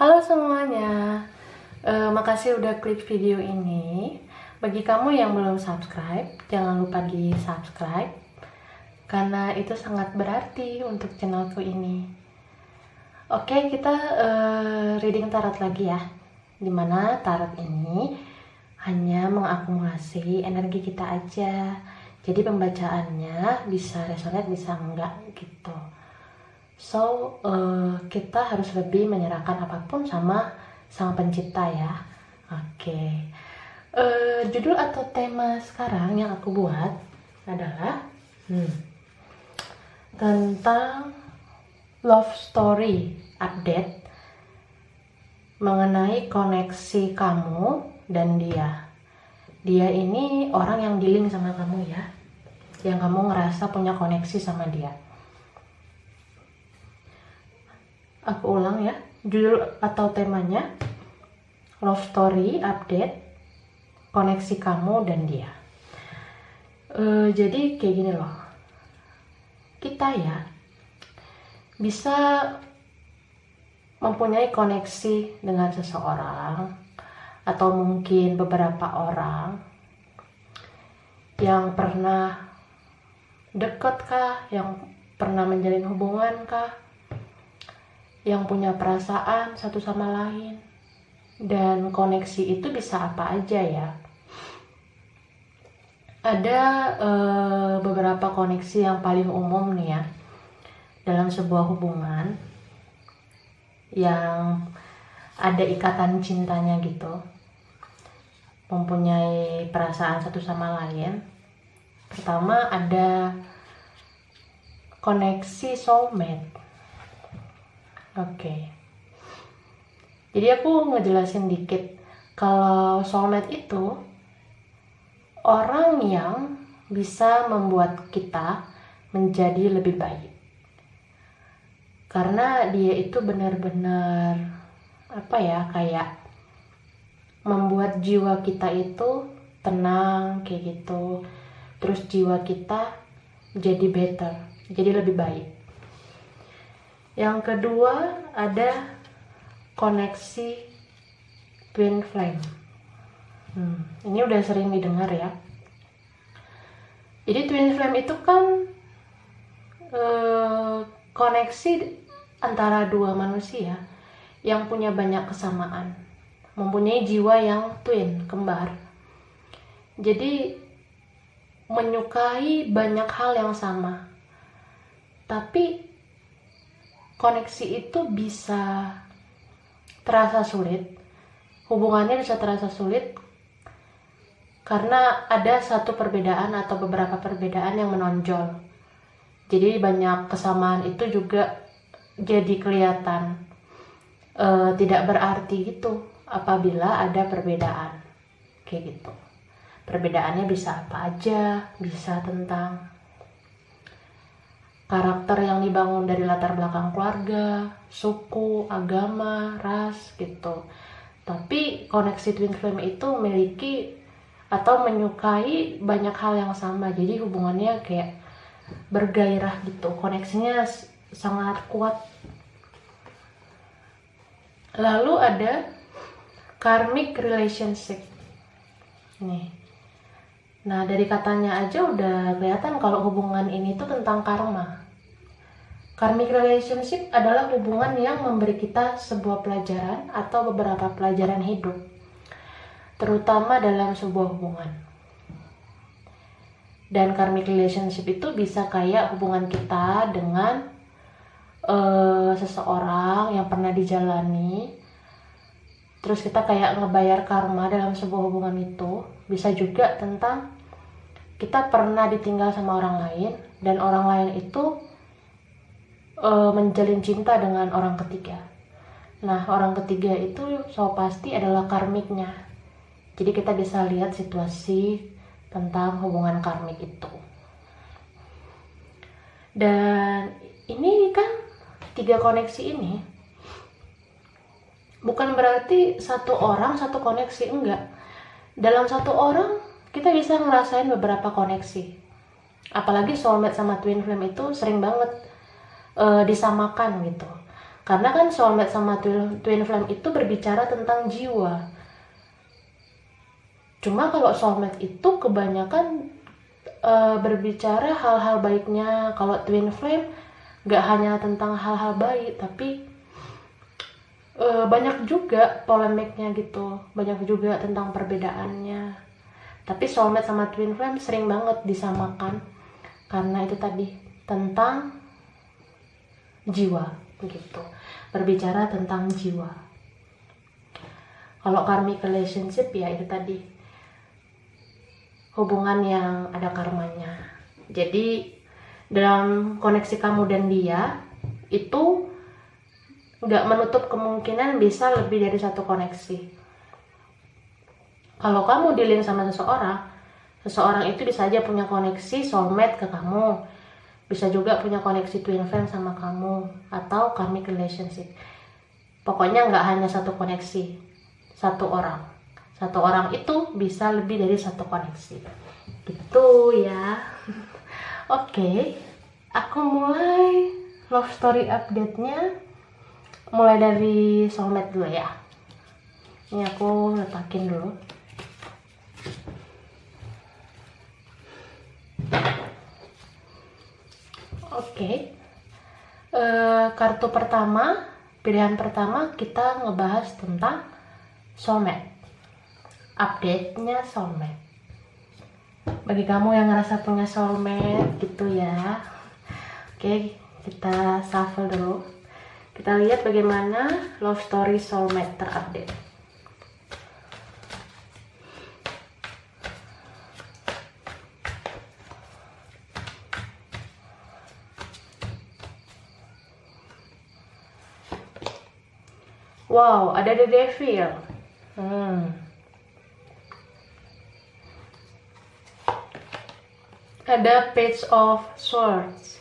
Halo semuanya, makasih udah klik video ini. Bagi kamu yang belum subscribe, jangan lupa di subscribe karena itu sangat berarti untuk channelku ini. Oke, kita reading tarot lagi ya, dimana tarot ini hanya mengakumulasi energi kita aja. Jadi pembacaannya bisa resonate, bisa enggak gitu. So, kita harus lebih menyerahkan apapun sama Sang Pencipta ya. Oke. Judul atau tema sekarang yang aku buat adalah tentang love story update mengenai koneksi kamu dan dia. Dia ini orang yang dealing sama kamu ya, yang kamu ngerasa punya koneksi sama dia. Aku ulang ya, judul atau temanya love story update koneksi kamu dan dia. Jadi kayak gini loh, kita ya bisa mempunyai koneksi dengan seseorang atau mungkin beberapa orang yang pernah deket kah, yang pernah menjalin hubungan kah, yang punya perasaan satu sama lain. Dan koneksi itu bisa apa aja ya. Ada beberapa koneksi yang paling umum nih ya dalam sebuah hubungan yang ada ikatan cintanya gitu, mempunyai perasaan satu sama lain. Pertama ada koneksi soulmate. Oke. Jadi aku ngejelasin dikit. Kalau soulmate itu orang yang bisa membuat kita menjadi lebih baik. Karena dia itu benar-benar kayak membuat jiwa kita itu tenang kayak gitu. Terus jiwa kita jadi better, jadi lebih baik. Yang kedua ada koneksi twin flame. Ini udah sering didengar ya. Jadi twin flame itu kan koneksi antara dua manusia yang punya banyak kesamaan, mempunyai jiwa yang twin, kembar. Jadi menyukai banyak hal yang sama. Tapi koneksi itu bisa terasa sulit, hubungannya bisa terasa sulit karena ada satu perbedaan atau beberapa perbedaan yang menonjol. Jadi banyak kesamaan itu juga jadi kelihatan tidak berarti gitu apabila ada perbedaan kayak gitu. Perbedaannya bisa apa aja, bisa tentang karakter yang dibangun dari latar belakang keluarga, suku, agama, ras gitu. Tapi koneksi twin flame itu memiliki atau menyukai banyak hal yang sama. Jadi hubungannya kayak bergairah gitu. Koneksinya sangat kuat. Lalu ada karmic relationship. Nih. Nah, dari katanya aja udah kelihatan kalau hubungan ini tuh tentang karma. Karmic relationship adalah hubungan yang memberi kita sebuah pelajaran atau beberapa pelajaran hidup, terutama dalam sebuah hubungan. Dan karmic relationship itu bisa kayak hubungan kita dengan seseorang yang pernah dijalani, terus kita kayak ngebayar karma dalam sebuah hubungan itu. Bisa juga tentang kita pernah ditinggal sama orang lain dan orang lain itu menjalin cinta dengan orang ketiga. Nah, orang ketiga itu pasti adalah karmiknya. Jadi kita bisa lihat situasi tentang hubungan karmik itu. Dan ini kan 3 koneksi ini bukan berarti satu orang satu koneksi, enggak. Dalam satu orang kita bisa ngerasain beberapa koneksi. Apalagi soulmate sama twin flame itu sering banget disamakan gitu. Karena kan soulmate sama twin flame itu berbicara tentang jiwa. Cuma kalau soulmate itu kebanyakan berbicara hal-hal baiknya. Kalau twin flame nggak hanya tentang hal-hal baik, tapi banyak juga polemiknya gitu, banyak juga tentang perbedaannya. Tapi soulmate sama twin flame sering banget disamakan karena itu tadi tentang jiwa gitu, berbicara tentang jiwa. Kalau karmic relationship ya itu tadi hubungan yang ada karmanya. Jadi dalam koneksi kamu dan dia itu nggak menutup kemungkinan bisa lebih dari satu koneksi. Kalau kamu dealing sama seseorang itu bisa aja punya koneksi soulmate ke kamu, bisa juga punya koneksi twin flame sama kamu, atau karmic relationship. Pokoknya nggak hanya satu koneksi, satu orang itu bisa lebih dari satu koneksi gitu ya. Oke, aku mulai love story update-nya mulai dari soulmate dulu ya. Ini aku letakin dulu. Oke. Kartu pertama, pilihan pertama kita ngebahas tentang soulmate. Update-nya soulmate. Bagi kamu yang ngerasa punya soulmate gitu ya. Oke, kita shuffle dulu. Kita lihat bagaimana love story soulmate terupdate. Wow, ada the devil. Ada page of swords.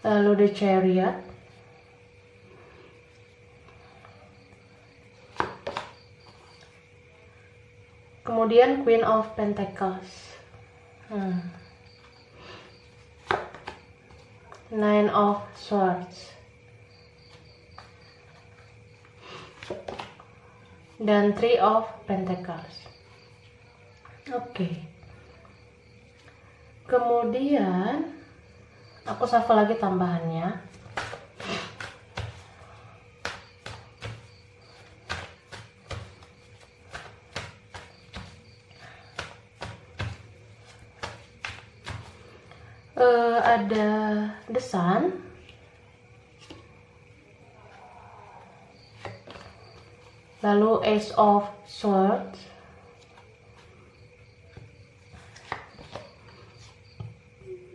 Lalu the chariot. Kemudian queen of pentacles. Nine of swords. Dan three of pentacles. Oke. Kemudian aku shuffle lagi tambahannya. Ada the sun, lalu ace of swords,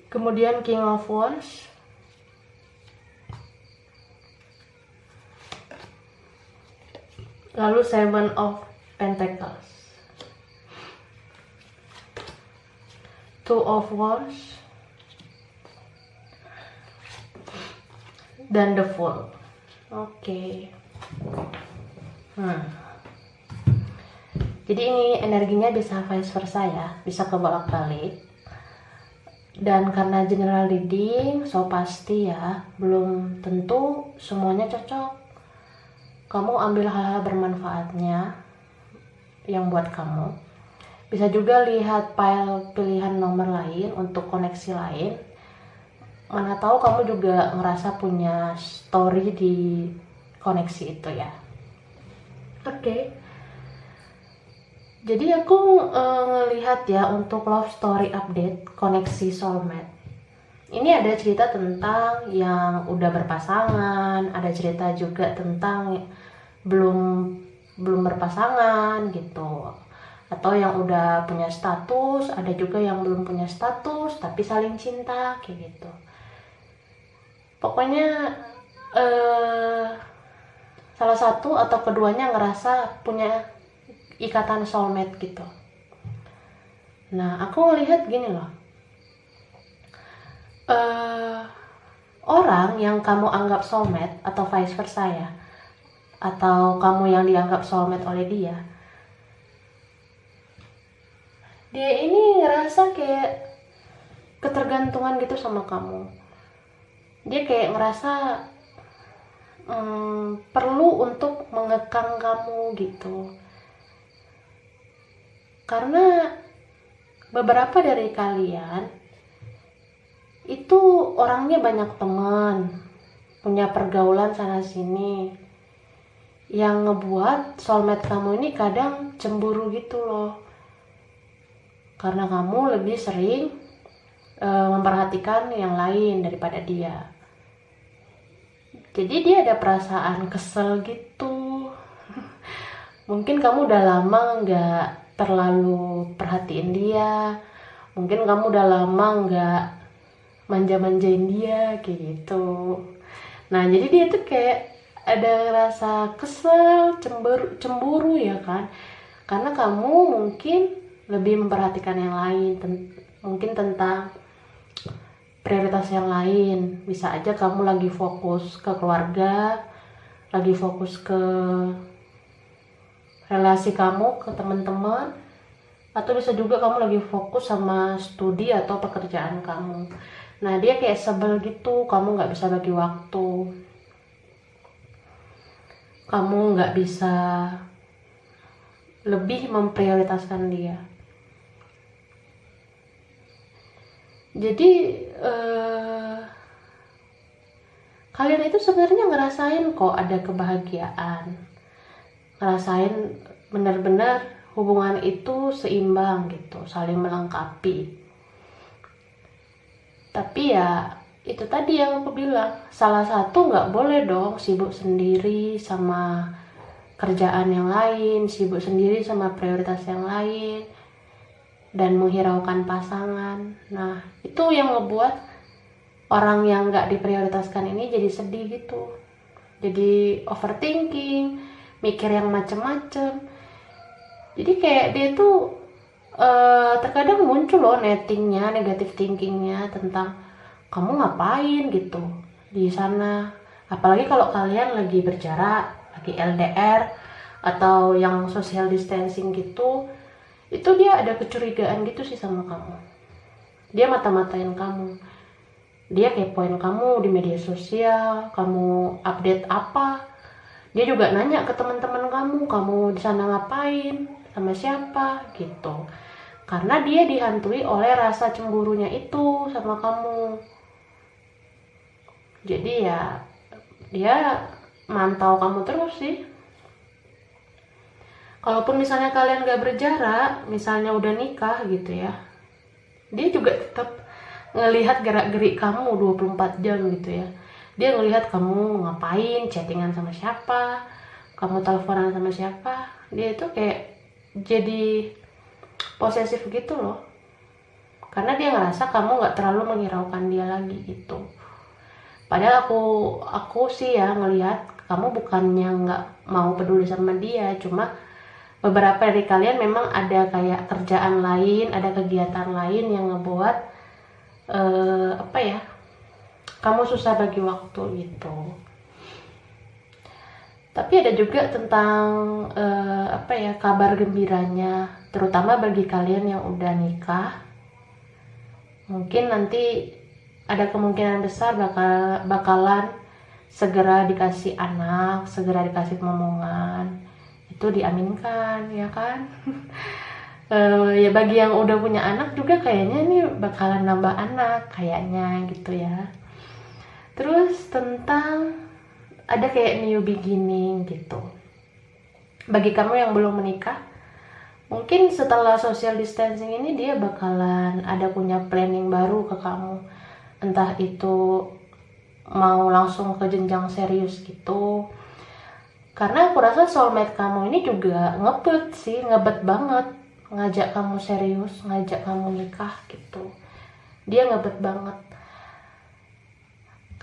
kemudian king of wands, lalu seven of pentacles, two of wands, dan the fool. Oke. Jadi ini energinya bisa vice versa ya, bisa kebolak-balik. Dan karena general reading, so pasti ya, belum tentu semuanya cocok. Kamu ambil hal-hal bermanfaatnya yang buat kamu. Bisa juga lihat pile pilihan nomor lain untuk koneksi lain. Mana tahu kamu juga ngerasa punya story di koneksi itu ya. Oke. Jadi aku ngelihat ya untuk love story update koneksi soulmate. Ini ada cerita tentang yang udah berpasangan, ada cerita juga tentang belum berpasangan gitu. Atau yang udah punya status, ada juga yang belum punya status tapi saling cinta kayak gitu. Pokoknya salah satu atau keduanya ngerasa punya ikatan soulmate gitu. Nah, aku ngelihat gini loh. Orang yang kamu anggap soulmate atau vice versa ya, atau kamu yang dianggap soulmate oleh dia ini ngerasa kayak ketergantungan gitu sama kamu. Dia kayak ngerasa perlu untuk mengekang kamu gitu. Karena beberapa dari kalian itu orangnya banyak teman, punya pergaulan sana sini, yang ngebuat soulmate kamu ini kadang cemburu gitu loh, karena kamu lebih sering memperhatikan yang lain daripada dia. Jadi dia ada perasaan kesel gitu. Mungkin kamu udah lama nggak terlalu perhatiin dia, mungkin kamu udah lama nggak manja-manjain dia kayak gitu. Nah jadi dia tuh kayak ada rasa kesel, cemburu ya kan, karena kamu mungkin lebih memperhatikan yang lain, mungkin tentang prioritas yang lain. Bisa aja kamu lagi fokus ke keluarga, lagi fokus ke relasi kamu ke teman-teman, atau bisa juga kamu lagi fokus sama studi atau pekerjaan kamu. Nah dia kayak sebel gitu, kamu nggak bisa bagi waktu, kamu nggak bisa lebih memprioritaskan dia. Jadi kalian itu sebenarnya ngerasain kok ada kebahagiaan, ngerasain benar-benar hubungan itu seimbang gitu, saling melengkapi. Tapi ya itu tadi yang aku bilang, salah satu nggak boleh dong sibuk sendiri sama kerjaan yang lain, sibuk sendiri sama prioritas yang lain, dan menghiraukan pasangan. Nah itu yang ngebuat orang yang nggak diprioritaskan ini jadi sedih gitu, jadi overthinking, mikir yang macem-macem. Jadi kayak dia tuh terkadang muncul loh nettingnya, negative thinkingnya tentang kamu ngapain gitu di sana. Apalagi kalau kalian lagi berjarak, lagi LDR atau yang social distancing gitu, itu dia ada kecurigaan gitu sih sama kamu. Dia mata-matain kamu, dia kepoin kamu di media sosial, kamu update apa. Dia juga nanya ke teman-teman kamu di sana ngapain, sama siapa gitu. Karena dia dihantui oleh rasa cemburunya itu sama kamu. Jadi ya dia mantau kamu terus sih. Kalaupun misalnya kalian gak berjarak, misalnya udah nikah gitu ya, dia juga tetap ngelihat gerak-gerik kamu 24 jam gitu ya. Dia ngelihat kamu ngapain, chattingan sama siapa, kamu teleponan sama siapa. Dia itu kayak jadi posesif gitu loh, karena dia ngerasa kamu nggak terlalu menghiraukan dia lagi gitu. Padahal aku sih ya ngelihat kamu bukannya nggak mau peduli sama dia, cuma beberapa dari kalian memang ada kayak kerjaan lain, ada kegiatan lain yang ngebuat kamu susah bagi waktu gitu. Tapi ada juga tentang kabar gembiranya, terutama bagi kalian yang udah nikah. Mungkin nanti ada kemungkinan besar bakalan segera dikasih anak, segera dikasih momongan. Itu diaminkan ya kan. Ya bagi yang udah punya anak juga kayaknya ini bakalan nambah anak kayaknya gitu ya. Terus tentang ada kayak new beginning gitu. Bagi kamu yang belum menikah, mungkin setelah social distancing ini dia bakalan ada punya planning baru ke kamu. Entah itu mau langsung ke jenjang serius gitu. Karena aku rasa soulmate kamu ini juga ngebet banget ngajak kamu serius, ngajak kamu nikah gitu. Dia ngebet banget.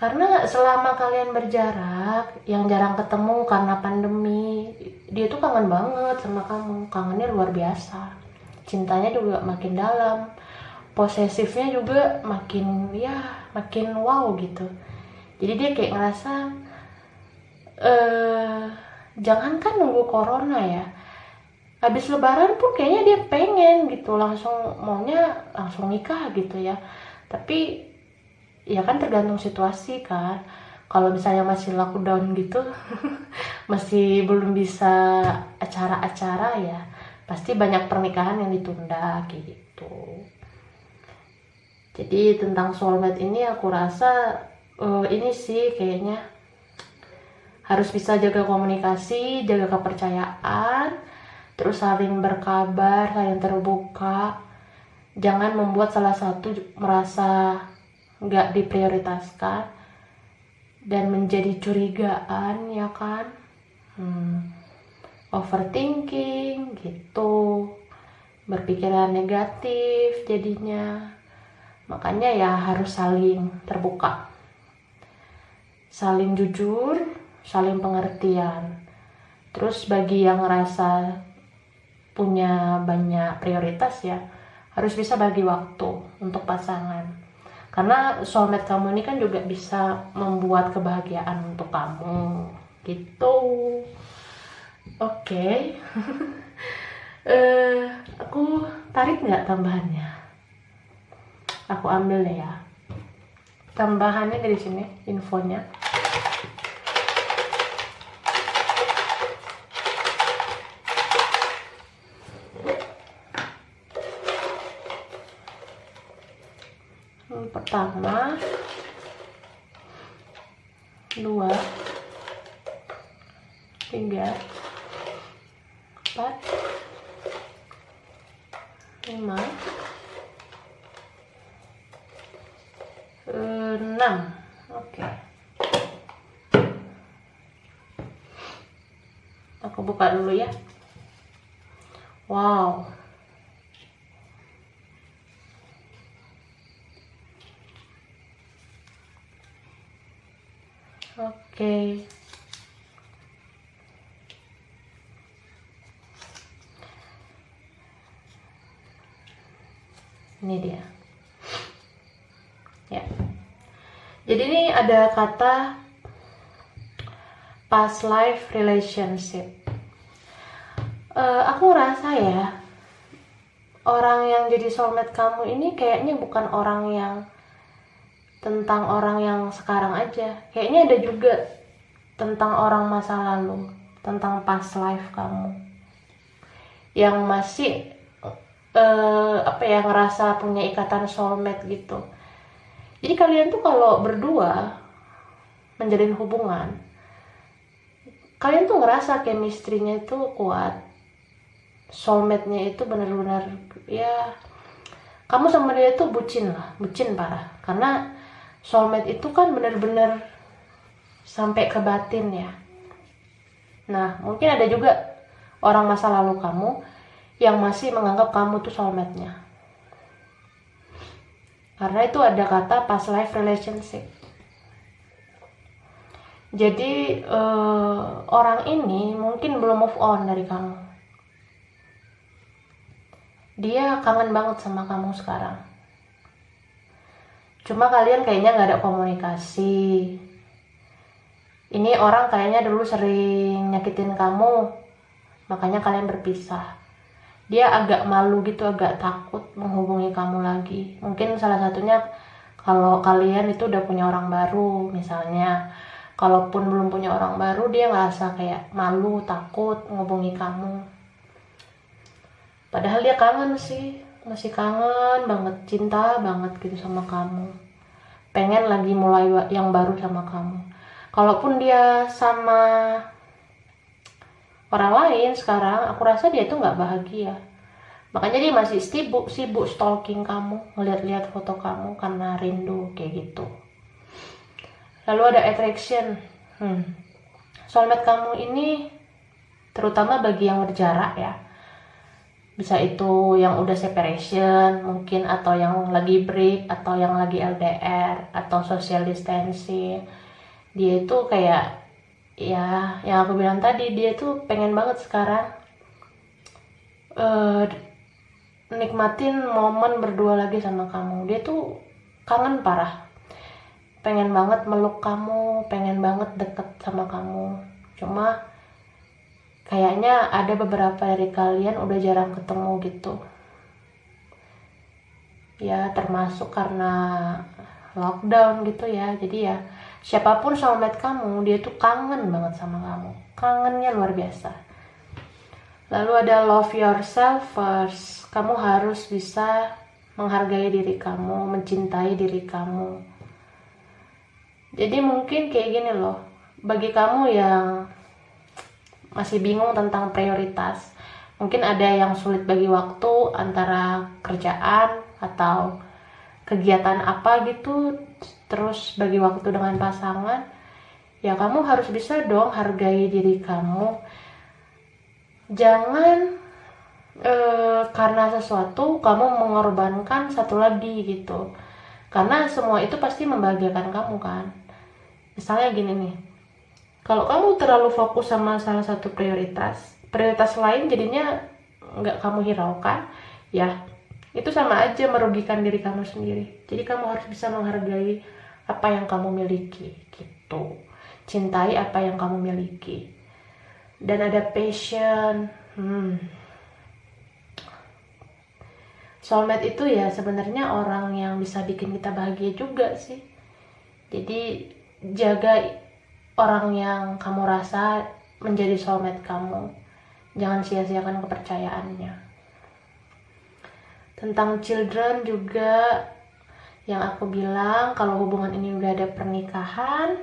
Karena selama kalian berjarak, yang jarang ketemu karena pandemi, dia tuh kangen banget sama kamu, kangennya luar biasa. Cintanya juga makin dalam, posesifnya juga makin wow gitu. Jadi dia kayak ngerasa, jangankan nunggu corona ya, habis lebaran pun kayaknya dia pengen gitu, maunya langsung nikah gitu ya. Tapi ya kan tergantung situasi kan. Kalau misalnya masih lockdown gitu masih belum bisa acara-acara, ya pasti banyak pernikahan yang ditunda kayak gitu. Jadi tentang soulmate ini aku rasa ini sih kayaknya harus bisa jaga komunikasi, jaga kepercayaan, terus saling berkabar, saling terbuka. Jangan membuat salah satu merasa nggak diprioritaskan dan menjadi curigaan, ya kan. Overthinking gitu, berpikiran negatif jadinya. Makanya ya harus saling terbuka, saling jujur, saling pengertian. Terus bagi yang ngerasa punya banyak prioritas, ya harus bisa bagi waktu untuk pasangan. Karena soulmate kamu ini kan juga bisa membuat kebahagiaan untuk kamu gitu. Oke. Aku tarik nggak tambahannya? Aku ambil deh ya. Tambahannya dari sini infonya. Pertama, 2, 3, 4, 5, 6. Oke. Aku buka dulu ya. Wow. Oke. Ini dia. Ya. Jadi ini ada kata past life relationship. Aku ngerasa ya, orang yang jadi soulmate kamu ini kayaknya bukan orang yang tentang orang yang sekarang aja. Kayaknya ada juga tentang orang masa lalu, tentang past life kamu yang masih ngerasa punya ikatan soulmate gitu. Jadi kalian tuh kalau berdua menjalin hubungan, kalian tuh ngerasa chemistry-nya itu kuat, soulmate-nya itu benar-benar ya, kamu sama dia tuh bucin parah. Karena soulmate itu kan benar-benar sampai ke batin ya. Nah, mungkin ada juga orang masa lalu kamu yang masih menganggap kamu tuh soulmate-nya. Karena itu ada kata past life relationship. Jadi orang ini mungkin belum move on dari kamu. Dia kangen banget sama kamu sekarang. Cuma kalian kayaknya gak ada komunikasi. Ini orang kayaknya dulu sering nyakitin kamu, makanya kalian berpisah. Dia agak malu gitu, agak takut menghubungi kamu lagi. Mungkin salah satunya kalau kalian itu udah punya orang baru misalnya. Kalaupun belum punya orang baru, dia ngerasa kayak malu, takut menghubungi kamu. Padahal dia kangen sih, masih kangen banget, cinta banget gitu sama kamu. Pengen lagi mulai yang baru sama kamu. Kalaupun dia sama orang lain sekarang, aku rasa dia tuh nggak bahagia. Makanya dia masih sibuk stalking kamu, ngeliat-liat foto kamu karena rindu kayak gitu. Lalu ada attraction. Soulmate kamu ini terutama bagi yang berjarak ya, bisa itu yang udah separation mungkin, atau yang lagi break, atau yang lagi LDR, atau social distancing. Dia itu kayak ya yang aku bilang tadi, dia tuh pengen banget sekarang nikmatin momen berdua lagi sama kamu. Dia tuh kangen parah, pengen banget meluk kamu, pengen banget deket sama kamu. Cuma kayaknya ada beberapa dari kalian udah jarang ketemu gitu. ya, termasuk karena lockdown gitu ya. Jadi ya siapapun soulmate kamu, dia tuh kangen banget sama kamu, kangennya luar biasa. Lalu ada love yourself first. Kamu harus bisa menghargai diri kamu, mencintai diri kamu. Jadi mungkin kayak gini loh, bagi kamu yang masih bingung tentang prioritas, mungkin ada yang sulit bagi waktu antara kerjaan atau kegiatan apa gitu, terus bagi waktu dengan pasangan, ya kamu harus bisa dong hargai diri kamu. Jangan karena sesuatu kamu mengorbankan satu lagi gitu, karena semua itu pasti membahagiakan kamu kan. Misalnya gini nih, kalau kamu terlalu fokus sama salah satu prioritas lain jadinya nggak kamu hiraukan, ya itu sama aja merugikan diri kamu sendiri. Jadi kamu harus bisa menghargai apa yang kamu miliki gitu, cintai apa yang kamu miliki. Dan ada passion. Soulmate itu ya sebenarnya orang yang bisa bikin kita bahagia juga sih. Jadi jaga orang yang kamu rasa menjadi soulmate kamu, jangan sia-siakan kepercayaannya. Tentang children juga, yang aku bilang kalau hubungan ini udah ada pernikahan,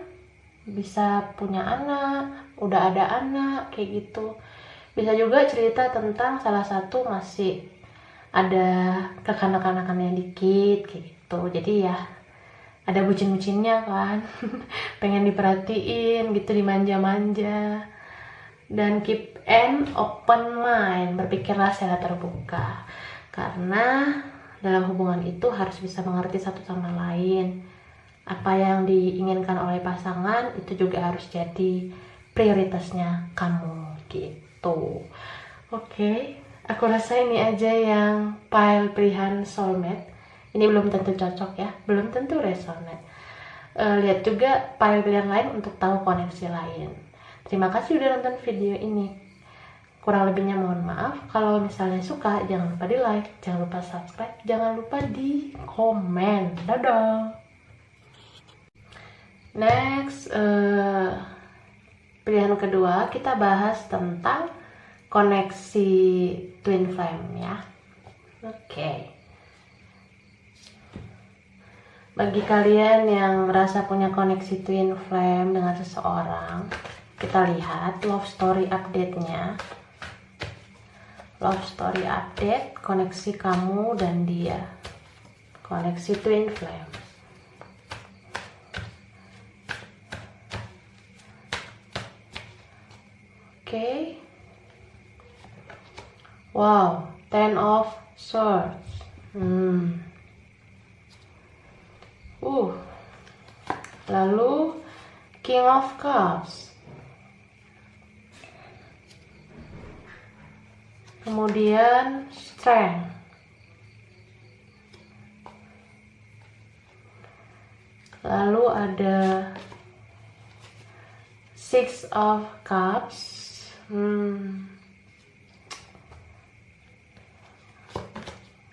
bisa punya anak, udah ada anak kayak gitu, bisa juga cerita tentang salah satu masih ada kekanak-kanakannya dikit kayak gitu. Jadi ya ada bucin-bucinnya kan, pengen diperhatiin gitu, dimanja-manja. Dan keep an open mind, berpikirlah secara terbuka, karena dalam hubungan itu harus bisa mengerti satu sama lain. Apa yang diinginkan oleh pasangan itu juga harus jadi prioritasnya kamu gitu. Oke, aku rasa ini aja yang file pilihan soulmate. Ini belum tentu cocok ya, belum tentu resonate. Lihat juga file pilihan lain untuk tahu koneksi lain. Terima kasih udah nonton video ini. Kurang lebihnya mohon maaf. Kalau misalnya suka, jangan lupa di like, jangan lupa subscribe, jangan lupa di komen. Dadah. Next, pilihan kedua kita bahas tentang koneksi twin flame ya. Oke. Bagi kalian yang merasa punya koneksi twin flame dengan seseorang, kita lihat love story update-nya. Love story update koneksi kamu dan dia, koneksi twin flame. Oke. Wow, 10 of swords. Lalu King of Cups. Kemudian Strength. Lalu ada Six of Cups.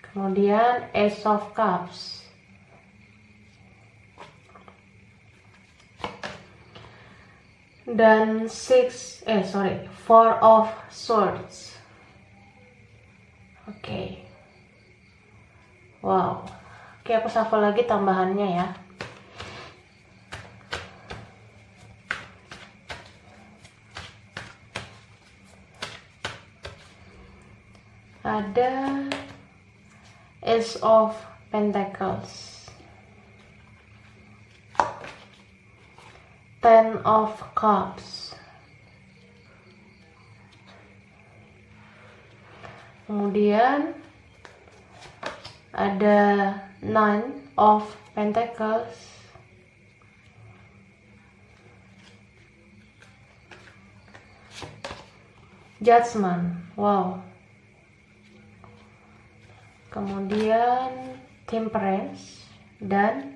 Kemudian Ace of Cups. Dan Four of Swords. Oke. Wow. Oke, aku shuffle lagi tambahannya ya. Ada Ace of Pentacles, Ten of Cups, kemudian ada Nine of Pentacles, Judgment. Wow. Kemudian Temperance dan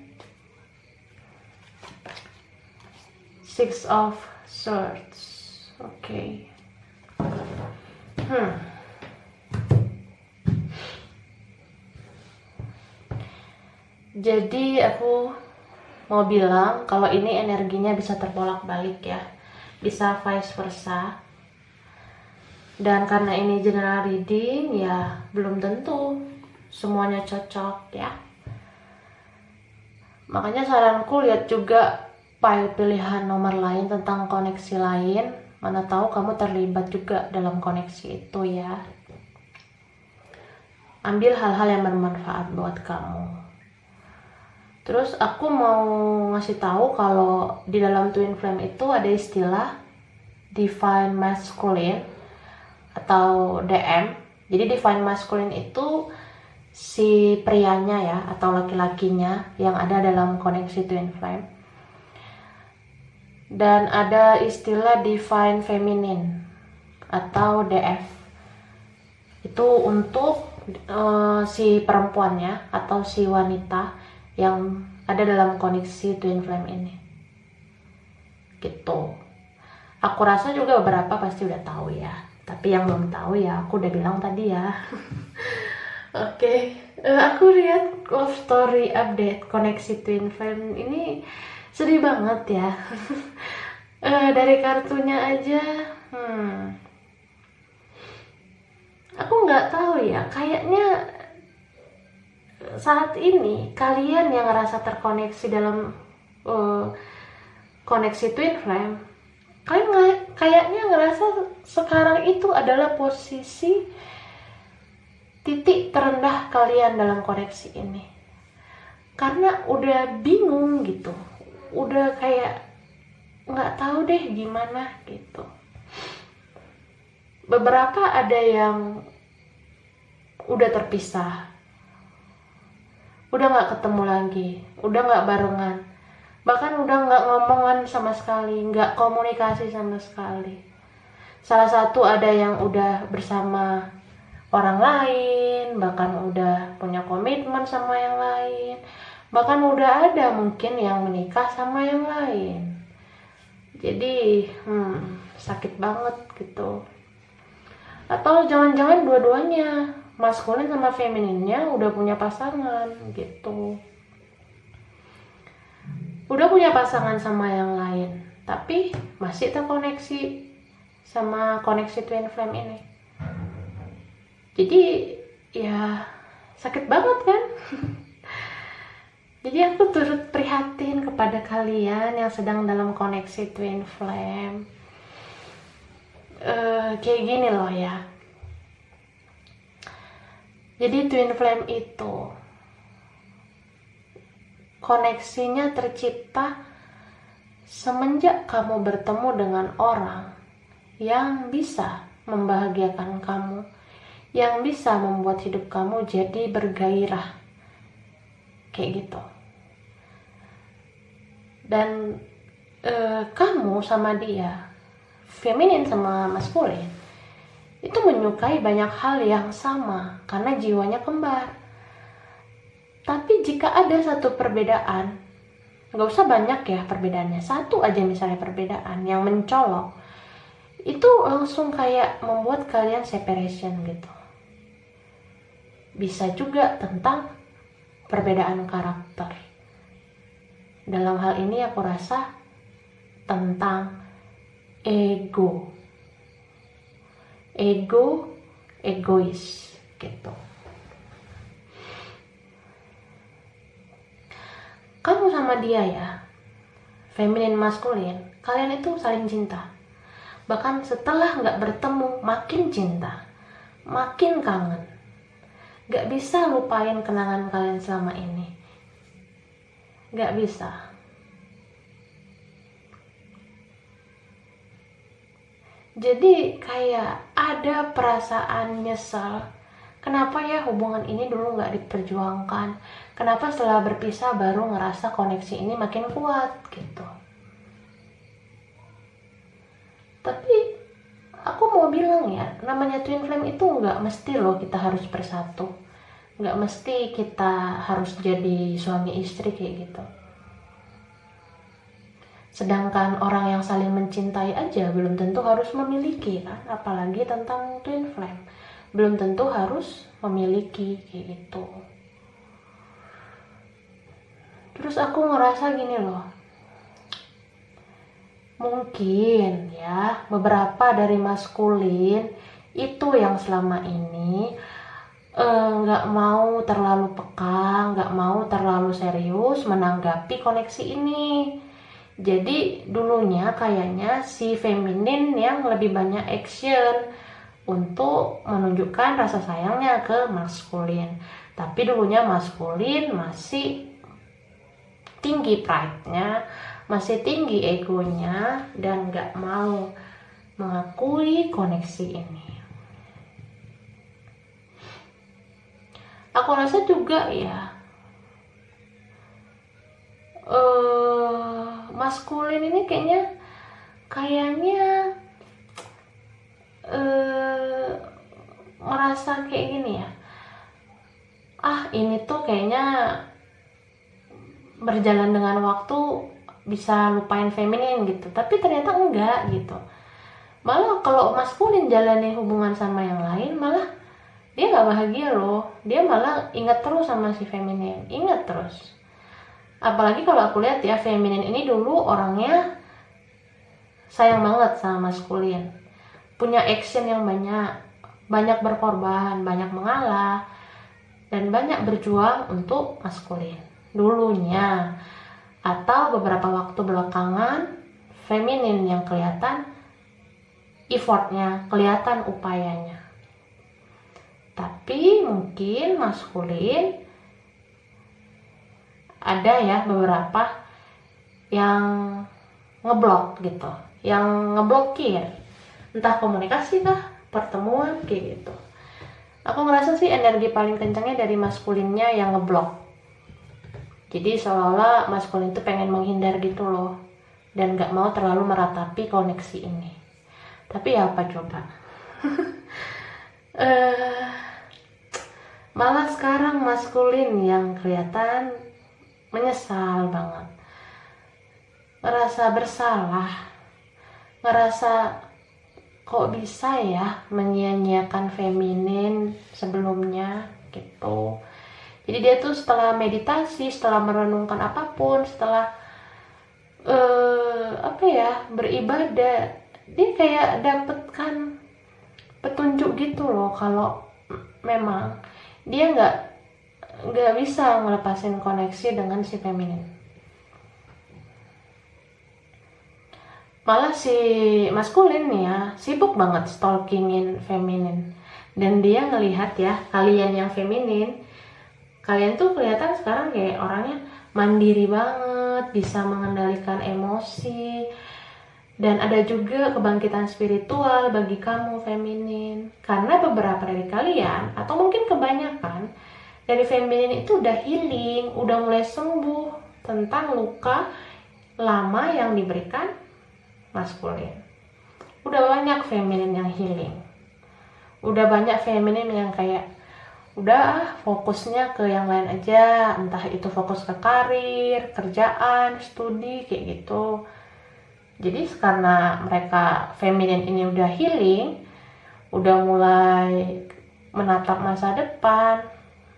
Six of Swords. Oke. Jadi aku mau bilang kalau ini energinya bisa terbolak-balik ya, bisa vice versa. Dan karena ini general reading ya belum tentu semuanya cocok ya. Makanya saranku lihat juga file pilihan nomor lain tentang koneksi lain. Mana tahu kamu terlibat juga dalam koneksi itu ya. Ambil hal-hal yang bermanfaat buat kamu. Terus aku mau ngasih tahu kalau di dalam twin flame itu ada istilah divine masculine atau DM. Jadi divine masculine itu si prianya ya atau laki-lakinya yang ada dalam koneksi twin flame. Dan ada istilah divine feminine atau DF. Itu untuk si perempuannya atau si wanita yang ada dalam koneksi twin flame ini. Gitu. Aku rasa juga beberapa pasti udah tahu ya. Tapi yang belum tahu ya aku udah bilang tadi ya. Oke, aku lihat love story update koneksi twin flame ini sedih banget ya. Dari kartunya aja, aku nggak tahu ya. Kayaknya saat ini kalian yang ngerasa terkoneksi dalam koneksi twin flame, kalian kayaknya ngerasa sekarang itu adalah posisi titik terendah kalian dalam koneksi ini. Karena udah bingung gitu, udah kayak nggak tahu deh gimana gitu. Beberapa ada yang udah terpisah, udah nggak ketemu lagi, udah nggak barengan, bahkan udah nggak ngomongan sama sekali, nggak komunikasi sama sekali. Salah satu ada yang udah bersama orang lain, bahkan udah punya komitmen sama yang lain, bahkan udah ada mungkin yang menikah sama yang lain. Jadi sakit banget gitu. Atau jangan-jangan dua-duanya, maskulin sama femininnya udah punya pasangan gitu. Udah punya pasangan sama yang lain, tapi masih terkoneksi sama koneksi twin flame ini. Jadi ya sakit banget kan. Jadi aku turut prihatin kepada kalian yang sedang dalam koneksi twin flame. Kayak gini loh ya. Jadi twin flame itu koneksinya tercipta semenjak kamu bertemu dengan orang yang bisa membahagiakan kamu, yang bisa membuat hidup kamu jadi bergairah. Kayak gitu. Dan kamu sama dia, feminin sama maskulin, itu menyukai banyak hal yang sama karena jiwanya kembar. Tapi jika ada satu perbedaan, nggak usah banyak ya perbedaannya, satu aja misalnya perbedaan yang mencolok, itu langsung kayak membuat kalian separation gitu. Bisa juga tentang perbedaan karakter. Dalam hal ini aku rasa tentang egois gitu. Kamu sama dia ya, feminin maskulin, kalian itu saling cinta. Bahkan setelah nggak bertemu makin cinta, makin kangen. Gak bisa lupain kenangan kalian selama ini. Gak bisa. Jadi kayak ada perasaan nyesel. Kenapa ya hubungan ini dulu gak diperjuangkan? Kenapa setelah berpisah baru ngerasa koneksi ini makin kuat gitu. Tapi aku mau bilang ya, namanya twin flame itu nggak mesti loh kita harus bersatu, nggak mesti kita harus jadi suami istri kayak gitu. Sedangkan orang yang saling mencintai aja belum tentu harus memiliki kan, apalagi tentang twin flame, belum tentu harus memiliki kayak gitu. Terus aku ngerasa gini loh, mungkin ya beberapa dari maskulin itu yang selama ini nggak mau terlalu peka, nggak mau terlalu serius menanggapi koneksi ini. Jadi dulunya kayaknya si feminin yang lebih banyak action untuk menunjukkan rasa sayangnya ke maskulin. Tapi dulunya maskulin masih tinggi pride-nya, masih tinggi egonya, dan nggak mau mengakui koneksi ini. Aku rasa juga ya, maskulin ini kayaknya merasa kayak gini ya, ini tuh kayaknya berjalan dengan waktu bisa lupain feminin gitu, tapi ternyata enggak gitu. Malah kalau maskulin jalani hubungan sama yang lain, malah dia nggak bahagia loh, dia malah ingat terus sama si feminin, ingat terus. Apalagi kalau aku lihat ya, feminin ini dulu orangnya sayang banget sama maskulin, punya action yang banyak berkorban, banyak mengalah, dan banyak berjuang untuk maskulin dulunya. Atau beberapa waktu belakangan, feminin yang kelihatan effortnya, kelihatan upayanya. Tapi mungkin maskulin ada ya beberapa yang ngeblok gitu, yang ngeblokir, entah komunikasi kah, pertemuan kayak gitu. Aku ngerasa sih energi paling kencangnya dari maskulinnya yang ngeblok. Jadi seolah-olah maskulin itu pengen menghindar gitu loh, dan gak mau terlalu meratapi koneksi ini. Tapi ya apa coba. Malah sekarang maskulin yang kelihatan menyesal banget, ngerasa bersalah, ngerasa kok bisa ya menyia-nyiakan feminin sebelumnya gitu. Jadi dia tuh setelah meditasi, setelah merenungkan apapun, setelah beribadah, dia kayak dapatkan petunjuk gitu loh, kalau memang dia nggak bisa ngelepasin koneksi dengan si feminin. Malah si maskulin nih ya sibuk banget stalkingin feminin, dan dia ngelihat ya, kalian yang feminin, kalian tuh kelihatan sekarang kayak orangnya mandiri banget, bisa mengendalikan emosi, dan ada juga kebangkitan spiritual bagi kamu feminin. Karena beberapa dari kalian, atau mungkin kebanyakan dari feminin itu udah healing, udah mulai sembuh tentang luka lama yang diberikan maskulin. Udah banyak feminin yang healing, udah banyak feminin yang kayak udah fokusnya ke yang lain aja, entah itu fokus ke karir, kerjaan, studi kayak gitu. Jadi karena mereka feminin ini udah healing, udah mulai menatap masa depan,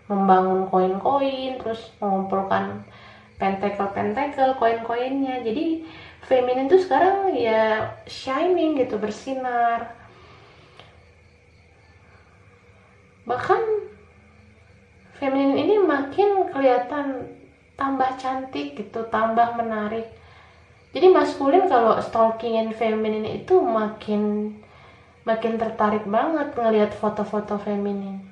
membangun koin-koin, terus mengumpulkan pentakel koin-koinnya. Jadi feminin tuh sekarang ya shining gitu, bersinar. Bahkan feminin ini makin kelihatan tambah cantik gitu, tambah menarik. Jadi maskulin kalau stalkingin feminin itu makin tertarik banget ngelihat foto-foto feminin,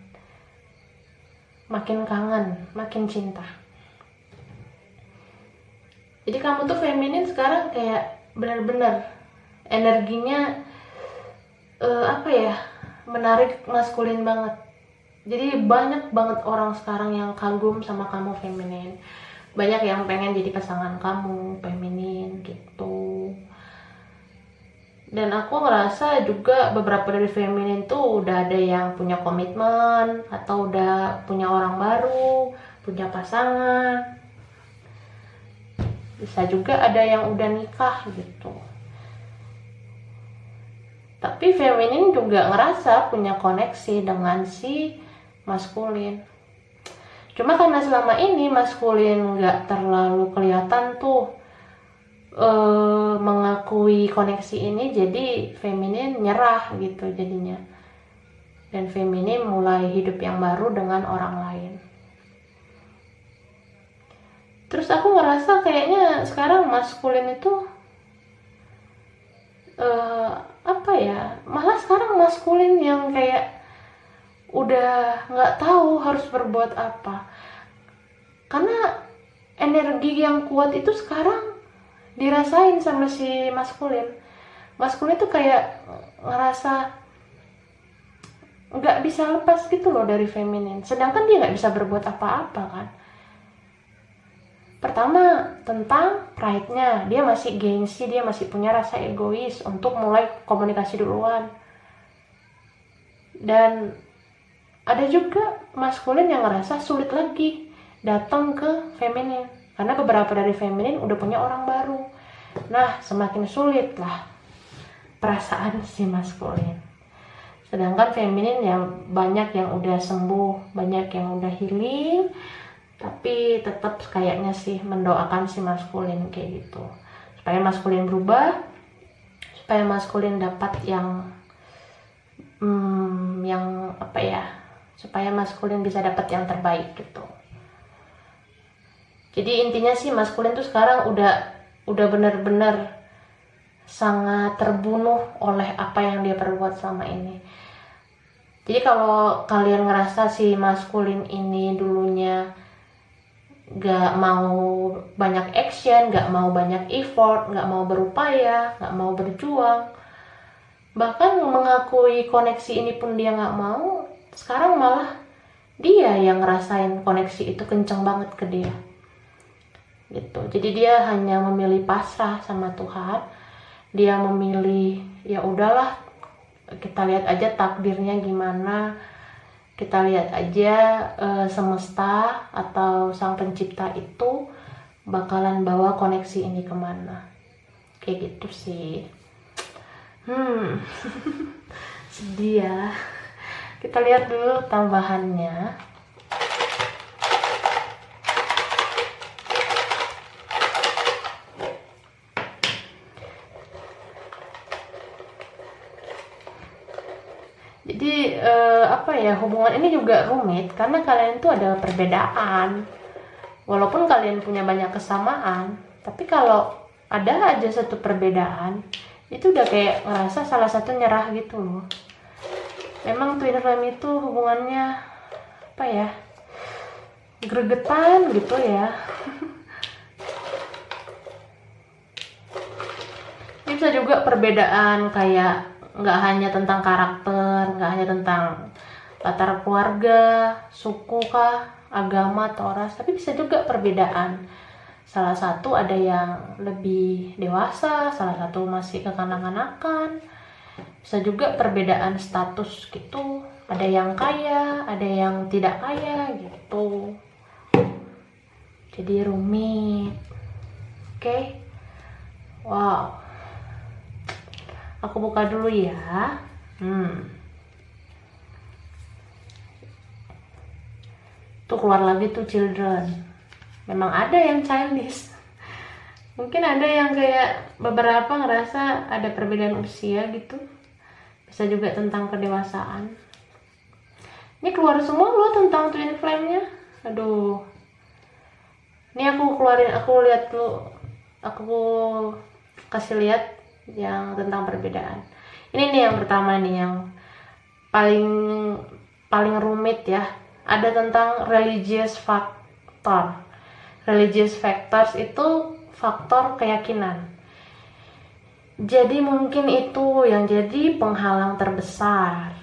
makin kangen, makin cinta. Jadi kamu tuh feminin sekarang kayak benar-benar energinya menarik maskulin banget. Jadi banyak banget orang sekarang yang kagum sama kamu feminin, banyak yang pengen jadi pasangan kamu feminin gitu. Dan aku ngerasa juga beberapa dari feminin tuh udah ada yang punya komitmen, atau udah punya orang baru, punya pasangan. Bisa juga ada yang udah nikah gitu. Tapi feminin juga ngerasa punya koneksi dengan si maskulin. Cuma karena selama ini maskulin nggak terlalu kelihatan tuh mengakui koneksi ini, jadi feminin nyerah gitu jadinya, dan feminin mulai hidup yang baru dengan orang lain. Terus aku ngerasa kayaknya sekarang maskulin itu apa ya, malah sekarang maskulin yang kayak udah nggak tahu harus berbuat apa, karena energi yang kuat itu sekarang dirasain sama si maskulin. Maskulin tuh kayak ngerasa nggak bisa lepas gitu loh dari feminin, sedangkan dia nggak bisa berbuat apa-apa kan. Pertama tentang pride-nya, dia masih gengsi, dia masih punya rasa egois untuk mulai komunikasi duluan. Dan ada juga maskulin yang ngerasa sulit lagi datang ke feminin, karena beberapa dari feminin udah punya orang baru. Nah, semakin sulit lah perasaan si maskulin. Sedangkan feminin yang banyak yang udah sembuh, banyak yang udah healing, tapi tetap kayaknya sih mendoakan si maskulin kayak gitu, supaya maskulin berubah, supaya maskulin dapat yang apa ya, supaya maskulin bisa dapat yang terbaik gitu. Jadi intinya sih maskulin tuh sekarang udah benar-benar sangat terbunuh oleh apa yang dia perbuat selama ini. Jadi kalau kalian ngerasa si maskulin ini dulunya gak mau banyak action, gak mau banyak effort, gak mau berupaya, gak mau berjuang, bahkan mengakui koneksi ini pun dia gak mau, sekarang malah dia yang ngerasain koneksi itu kenceng banget ke dia gitu. Jadi dia hanya memilih pasrah sama Tuhan, dia memilih ya udahlah, kita lihat aja takdirnya gimana, kita lihat aja semesta atau sang pencipta itu bakalan bawa koneksi ini kemana, kayak gitu sih. Sedih ya. Kita lihat dulu tambahannya. Jadi apa ya, hubungan ini juga rumit karena kalian tuh ada perbedaan. Walaupun kalian punya banyak kesamaan, tapi kalau ada aja satu perbedaan, itu udah kayak ngerasa salah satu nyerah gitu loh. Memang twin flame itu hubungannya apa ya, gregetan gitu ya. Ini bisa juga perbedaan kayak nggak hanya tentang karakter, nggak hanya tentang latar keluarga, suku kah, agama atau ras, tapi bisa juga perbedaan. Salah satu ada yang lebih dewasa, salah satu masih kekanak-kanakan. Bisa juga perbedaan status gitu, ada yang kaya, ada yang tidak kaya gitu. Jadi rumit. Oke. Wow. Aku buka dulu ya. Tuh keluar lagi tuh children. Memang ada yang childish. Mungkin ada yang kayak beberapa ngerasa ada perbedaan usia gitu. Bisa juga tentang kedewasaan. Ini keluar semua loh tentang twin flame-nya. Aduh. Ini aku keluarin, aku lihat dulu. Aku kasih lihat yang tentang perbedaan. Ini nih yang pertama nih, yang paling rumit ya. Ada tentang religious factor. Religious factors itu faktor keyakinan. Jadi mungkin itu yang jadi penghalang terbesar.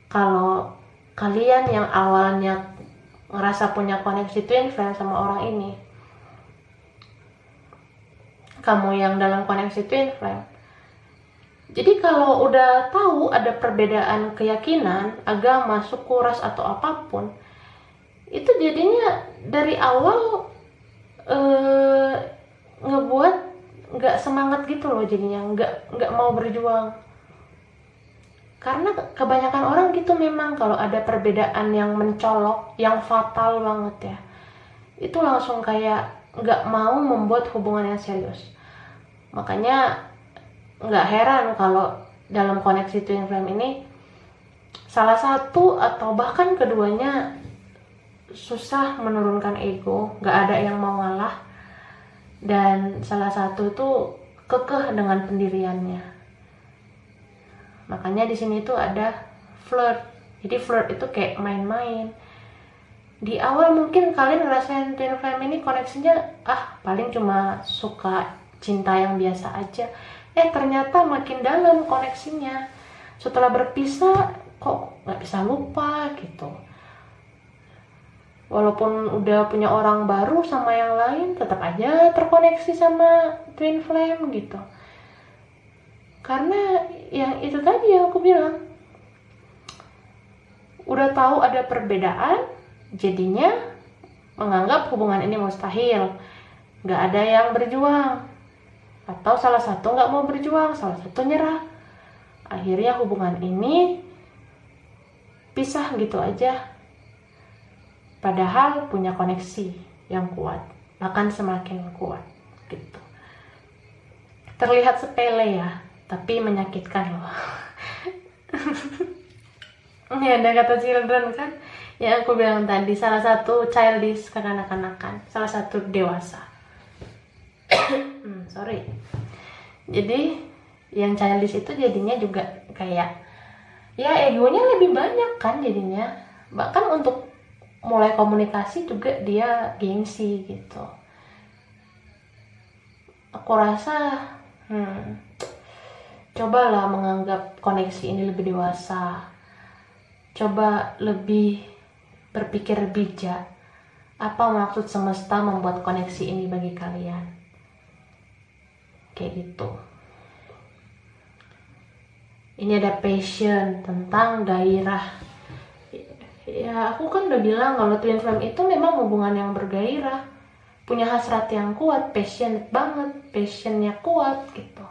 Kalau kalian yang awalnya ngerasa punya koneksi twin flame sama orang ini, kamu yang dalam koneksi twin flame, jadi kalau udah tahu ada perbedaan keyakinan, agama, suku, ras atau apapun, itu jadinya dari awal ngebuat nggak semangat gitu loh, jadinya nggak mau berjuang. Karena kebanyakan orang gitu memang kalau ada perbedaan yang mencolok, yang fatal banget ya, itu langsung kayak nggak mau membuat hubungan yang serius. Makanya nggak heran kalau dalam koneksi twin flame ini salah satu atau bahkan keduanya susah menurunkan ego, nggak ada yang mau ngalah, dan salah satu tuh kekeh dengan pendiriannya. Makanya di sini tuh ada flirt. Jadi flirt itu kayak main-main. Di awal mungkin kalian ngerasain twin flame ini koneksinya paling cuma suka cinta yang biasa aja. Ternyata makin dalam koneksinya. Setelah berpisah kok nggak bisa lupa gitu. Walaupun udah punya orang baru sama yang lain, tetap aja terkoneksi sama twin flame gitu. Karena yang itu tadi yang aku bilang, udah tahu ada perbedaan, jadinya menganggap hubungan ini mustahil, nggak ada yang berjuang, atau salah satu nggak mau berjuang, salah satu nyerah. Akhirnya hubungan ini pisah gitu aja, padahal punya koneksi yang kuat, bahkan semakin kuat gitu. Terlihat sepele ya, tapi menyakitkan loh. Ini ada kata children kan, yang aku bilang tadi, salah satu childish, kekanak-kanakan, salah satu dewasa. Sorry. Jadi yang childish itu jadinya juga kayak ya egonya lebih banyak kan jadinya, bahkan untuk mulai komunikasi juga dia gengsi gitu. Aku rasa cobalah menganggap koneksi ini lebih dewasa. Coba lebih berpikir bijak. Apa maksud semesta membuat koneksi ini bagi kalian? Kayak gitu. Ini ada passion, tentang gairah. Ya aku kan udah bilang kalau twin flame itu memang hubungan yang bergairah. Punya hasrat yang kuat, passionate banget, passionnya kuat gitu.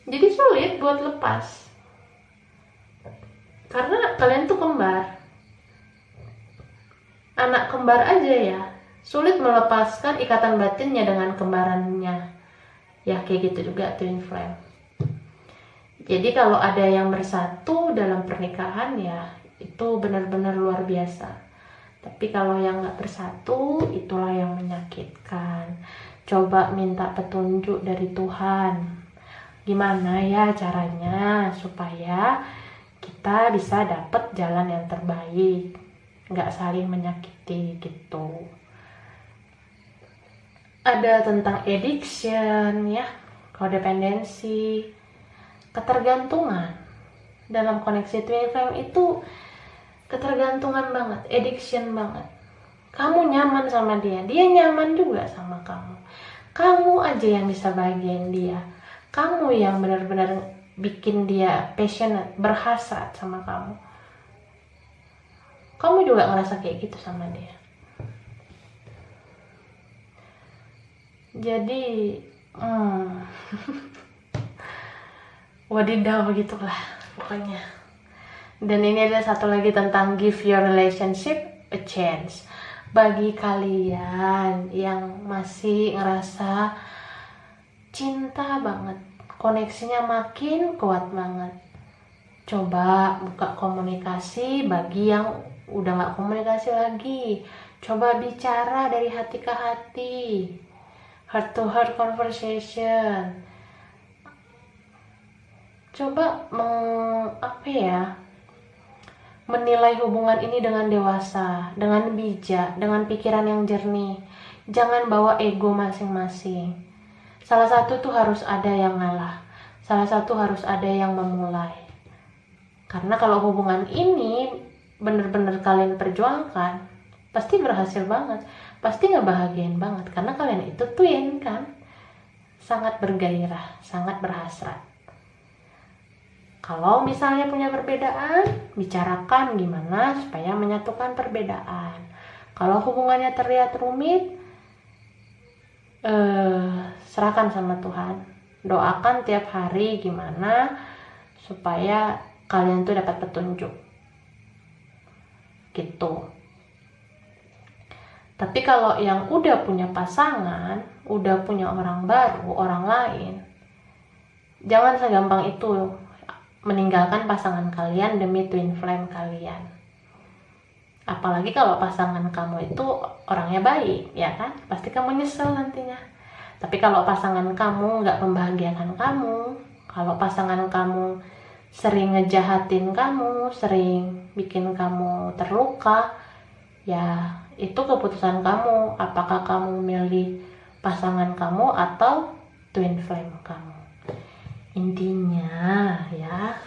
Jadi sulit buat lepas. Karena kalian tuh kembar. Anak kembar aja ya, sulit melepaskan ikatan batinnya dengan kembarannya. Ya kayak gitu juga twin flame. Jadi kalau ada yang bersatu dalam pernikahan ya itu benar-benar luar biasa. Tapi kalau yang nggak bersatu, itulah yang menyakitkan. Coba minta petunjuk dari Tuhan. Gimana ya caranya supaya kita bisa dapat jalan yang terbaik, nggak saling menyakiti gitu. Ada tentang addiction ya, codependency, ketergantungan. Dalam koneksi twin flame itu ketergantungan banget, addiction banget. Kamu nyaman sama dia, dia nyaman juga sama kamu. Kamu aja yang bisa bahagiain dia. Kamu yang benar-benar bikin dia passionate, berhasrat sama kamu. Kamu juga ngerasa kayak gitu sama dia. Jadi wadidaw begitulah pokoknya. Dan ini ada satu lagi tentang give your relationship a chance. Bagi kalian yang masih ngerasa cinta banget, koneksinya makin kuat banget, coba buka komunikasi. Bagi yang udah gak komunikasi lagi, coba bicara dari hati ke hati, heart to heart conversation. Coba menilai hubungan ini dengan dewasa, dengan bijak, dengan pikiran yang jernih. Jangan bawa ego masing-masing. Salah satu tuh harus ada yang ngalah, salah satu harus ada yang memulai. Karena kalau hubungan ini bener-bener kalian perjuangkan, pasti berhasil banget, pasti ngebahagiain banget. Karena kalian itu twin kan, sangat bergairah, sangat berhasrat. Kalau misalnya punya perbedaan, bicarakan gimana supaya menyatukan perbedaan. Kalau hubungannya terlihat rumit, serahkan sama Tuhan. Doakan tiap hari gimana supaya kalian tuh dapat petunjuk gitu. Tapi kalau yang udah punya pasangan, udah punya orang baru, orang lain, jangan segampang itu meninggalkan pasangan kalian demi twin flame kalian. Apalagi kalau pasangan kamu itu orangnya baik, ya kan? Pasti kamu nyesel nantinya. Tapi kalau pasangan kamu nggak membahagiakan kamu, kalau pasangan kamu sering ngejahatin kamu, sering bikin kamu terluka, ya itu keputusan kamu. Apakah kamu milih pasangan kamu atau twin flame kamu? Intinya ya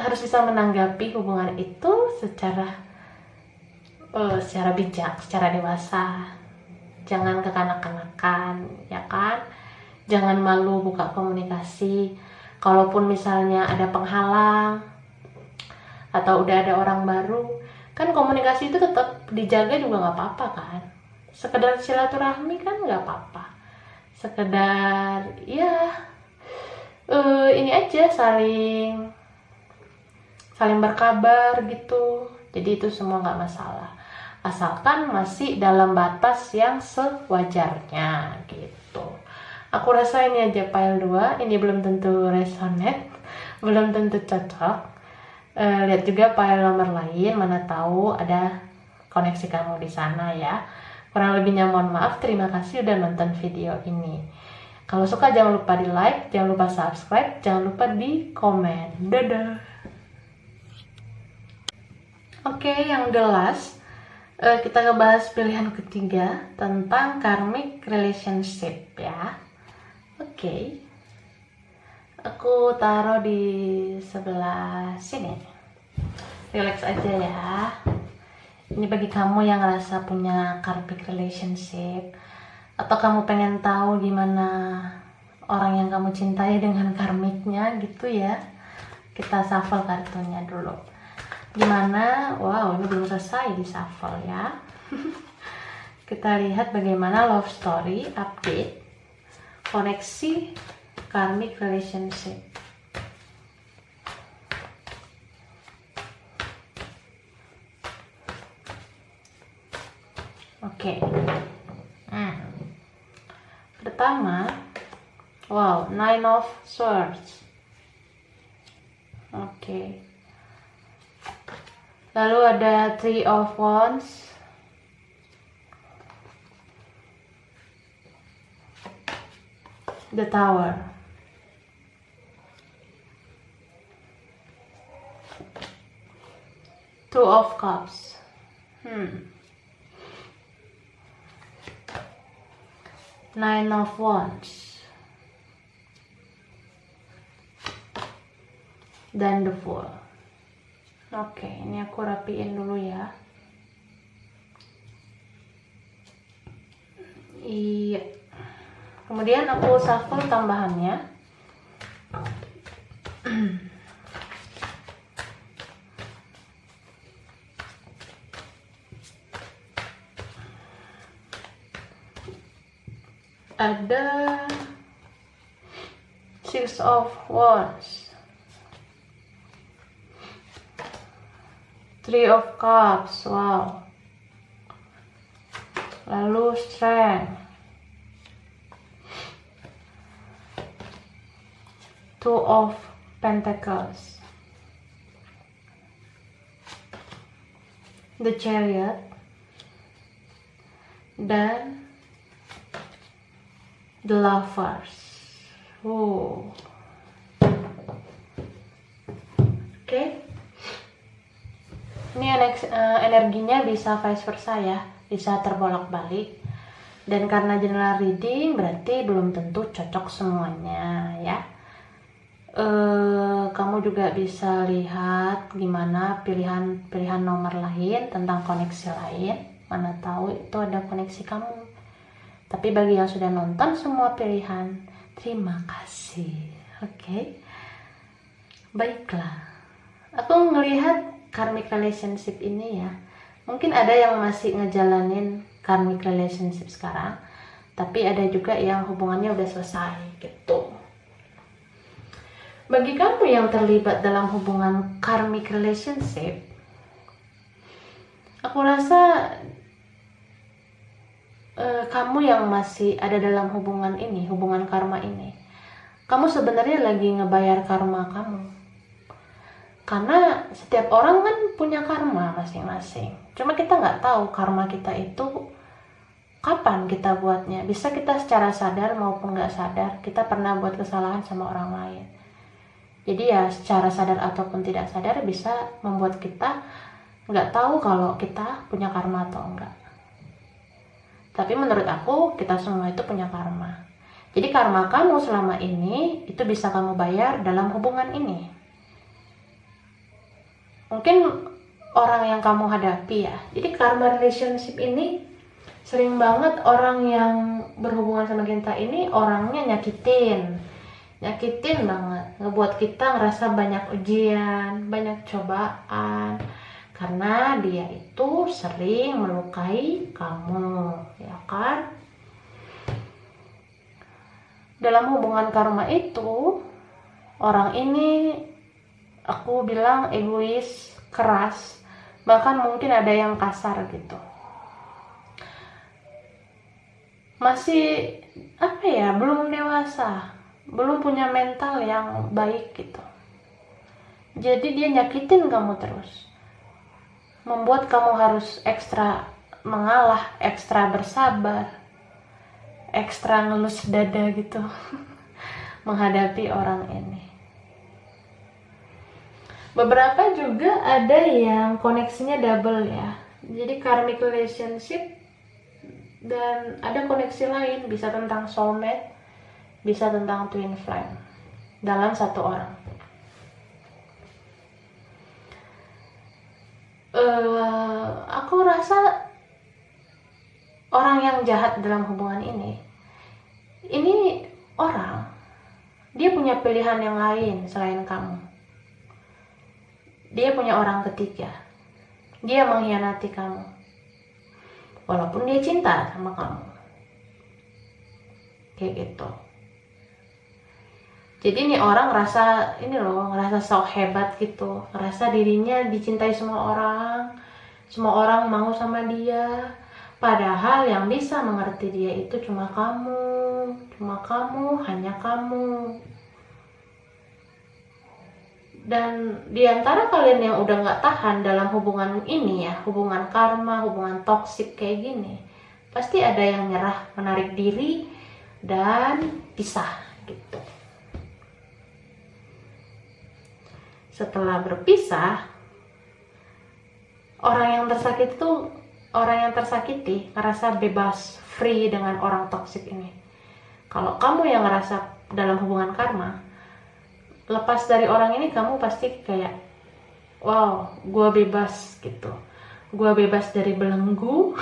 harus bisa menanggapi hubungan itu secara bijak, secara dewasa. Jangan kekanak-kanakan, ya kan? Jangan malu buka komunikasi. Kalaupun misalnya ada penghalang atau udah ada orang baru, kan komunikasi itu tetap dijaga juga nggak apa-apa kan? Sekedar silaturahmi kan nggak apa-apa. Sekedar ya ini aja saling berkabar gitu. Jadi itu semua nggak masalah, asalkan masih dalam batas yang sewajarnya gitu. Aku rasa ini aja file 2, ini belum tentu resonate, belum tentu cocok. Lihat juga file nomor lain, mana tahu ada koneksi kamu di sana ya. Kurang lebihnya mohon maaf. Terima kasih udah nonton video ini. Kalau suka jangan lupa di like, jangan lupa subscribe, jangan lupa di komen. Dadah. Oke, yang the last, kita ngebahas pilihan ketiga tentang karmic relationship ya. Oke, aku taruh di sebelah sini. Relax aja ya. Ini bagi kamu yang ngerasa punya karmic relationship, atau kamu pengen tahu gimana orang yang kamu cintai dengan karmiknya gitu ya. Kita shuffle kartunya dulu. Gimana? Wow, ini belum selesai di shuffle ya. Kita lihat bagaimana love story update koneksi karmic relationship. Oke. Pertama, wow, 9 of Swords. Oke. Lalu ada 3 of Wands, the Tower, Two of Cups, Nine of Wands, dan the Fool. Oke, ini aku rapiin dulu ya. Iya. Kemudian aku shuffle tambahannya. Ada Six of Wands, Three of Cups, wow. Lalu Strength, Two of Pentacles, the Chariot, dan the Lovers. Oke. Ini energinya bisa vice versa ya, bisa terbolak-balik. Dan karena general reading berarti belum tentu cocok semuanya ya. Kamu juga bisa lihat gimana pilihan nomor lain tentang koneksi lain. Mana tahu itu ada koneksi kamu. Tapi bagi yang sudah nonton semua pilihan, terima kasih. Oke. Baiklah. Aku ngelihat karmic relationship ini ya, mungkin ada yang masih ngejalanin karmic relationship sekarang, tapi ada juga yang hubungannya udah selesai gitu. Bagi kamu yang terlibat dalam hubungan karmic relationship, aku rasa kamu yang masih ada dalam hubungan ini, hubungan karma ini, kamu sebenarnya lagi ngebayar karma kamu. Karena setiap orang kan punya karma masing-masing. Cuma kita nggak tahu karma kita itu kapan kita buatnya. Bisa kita secara sadar maupun nggak sadar, kita pernah buat kesalahan sama orang lain. Jadi ya secara sadar ataupun tidak sadar bisa membuat kita nggak tahu kalau kita punya karma atau enggak. Tapi menurut aku, kita semua itu punya karma. Jadi karma kamu selama ini itu bisa kamu bayar dalam hubungan ini. Mungkin orang yang kamu hadapi ya. Jadi karma relationship ini sering banget orang yang berhubungan sama kita ini orangnya nyakitin banget, ngebuat kita ngerasa banyak ujian, banyak cobaan, karena dia itu sering melukai kamu, ya kan? Dalam hubungan karma itu, orang ini aku bilang egois, keras, bahkan mungkin ada yang kasar gitu. Masih belum dewasa, belum punya mental yang baik gitu. Jadi dia nyakitin kamu terus, membuat kamu harus ekstra mengalah, ekstra bersabar, ekstra ngelus dada gitu menghadapi orang ini. Beberapa juga ada yang koneksinya double ya. Jadi karmic relationship dan ada koneksi lain, bisa tentang soulmate, bisa tentang twin flame dalam satu orang. Aku rasa orang yang jahat dalam hubungan ini orang, dia punya pilihan yang lain selain kamu. Dia punya orang ketiga. Dia mengkhianati kamu, walaupun dia cinta sama kamu. Kayak gitu. Jadi ini orang ngerasa sok hebat gitu, ngerasa dirinya dicintai semua orang mau sama dia. Padahal yang bisa mengerti dia itu cuma kamu, hanya kamu. Dan diantara kalian yang udah gak tahan dalam hubungan ini ya, hubungan karma, hubungan toksik kayak gini, pasti ada yang nyerah, menarik diri, dan pisah gitu. Setelah berpisah, orang yang tersakiti ngerasa bebas, free dengan orang toksik ini. Kalau kamu yang ngerasa dalam hubungan karma, lepas dari orang ini, kamu pasti kayak, wow, gue bebas gitu. Gue bebas dari belenggu,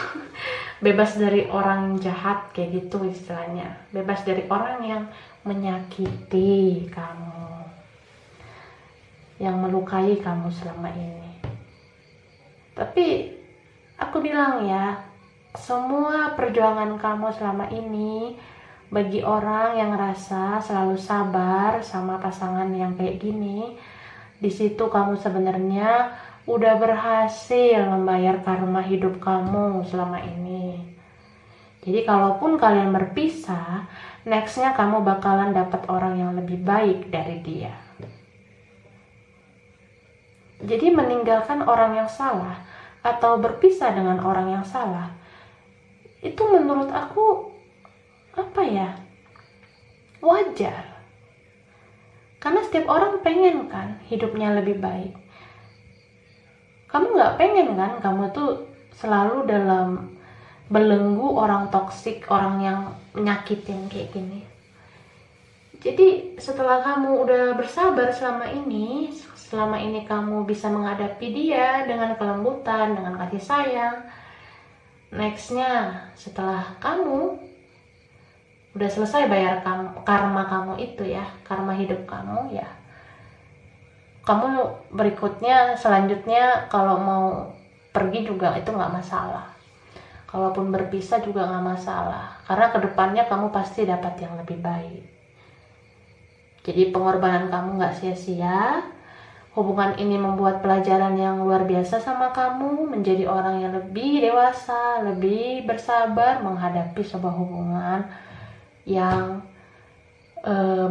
bebas dari orang jahat kayak gitu istilahnya. Bebas dari orang yang menyakiti kamu, yang melukai kamu selama ini. Tapi aku bilang ya, semua perjuangan kamu selama ini, bagi orang yang ngerasa selalu sabar sama pasangan yang kayak gini, di situ kamu sebenarnya udah berhasil membayar karma hidup kamu selama ini. Jadi kalaupun kalian berpisah, nextnya kamu bakalan dapat orang yang lebih baik dari dia. Jadi meninggalkan orang yang salah atau berpisah dengan orang yang salah, itu menurut aku wajar. Karena setiap orang pengen kan hidupnya lebih baik. Kamu gak pengen kan kamu tuh selalu dalam belenggu orang toksik, orang yang menyakitin kayak gini. Jadi setelah kamu udah bersabar selama ini kamu bisa menghadapi dia dengan kelembutan, dengan kasih sayang. Nextnya setelah kamu udah selesai bayar karma kamu itu ya, karma hidup kamu ya, kamu selanjutnya kalau mau pergi juga itu nggak masalah. Kalaupun berpisah juga nggak masalah, karena kedepannya kamu pasti dapat yang lebih baik. Jadi pengorbanan kamu nggak sia-sia. Hubungan ini membuat pelajaran yang luar biasa sama kamu, menjadi orang yang lebih dewasa, lebih bersabar menghadapi sebuah hubungan yang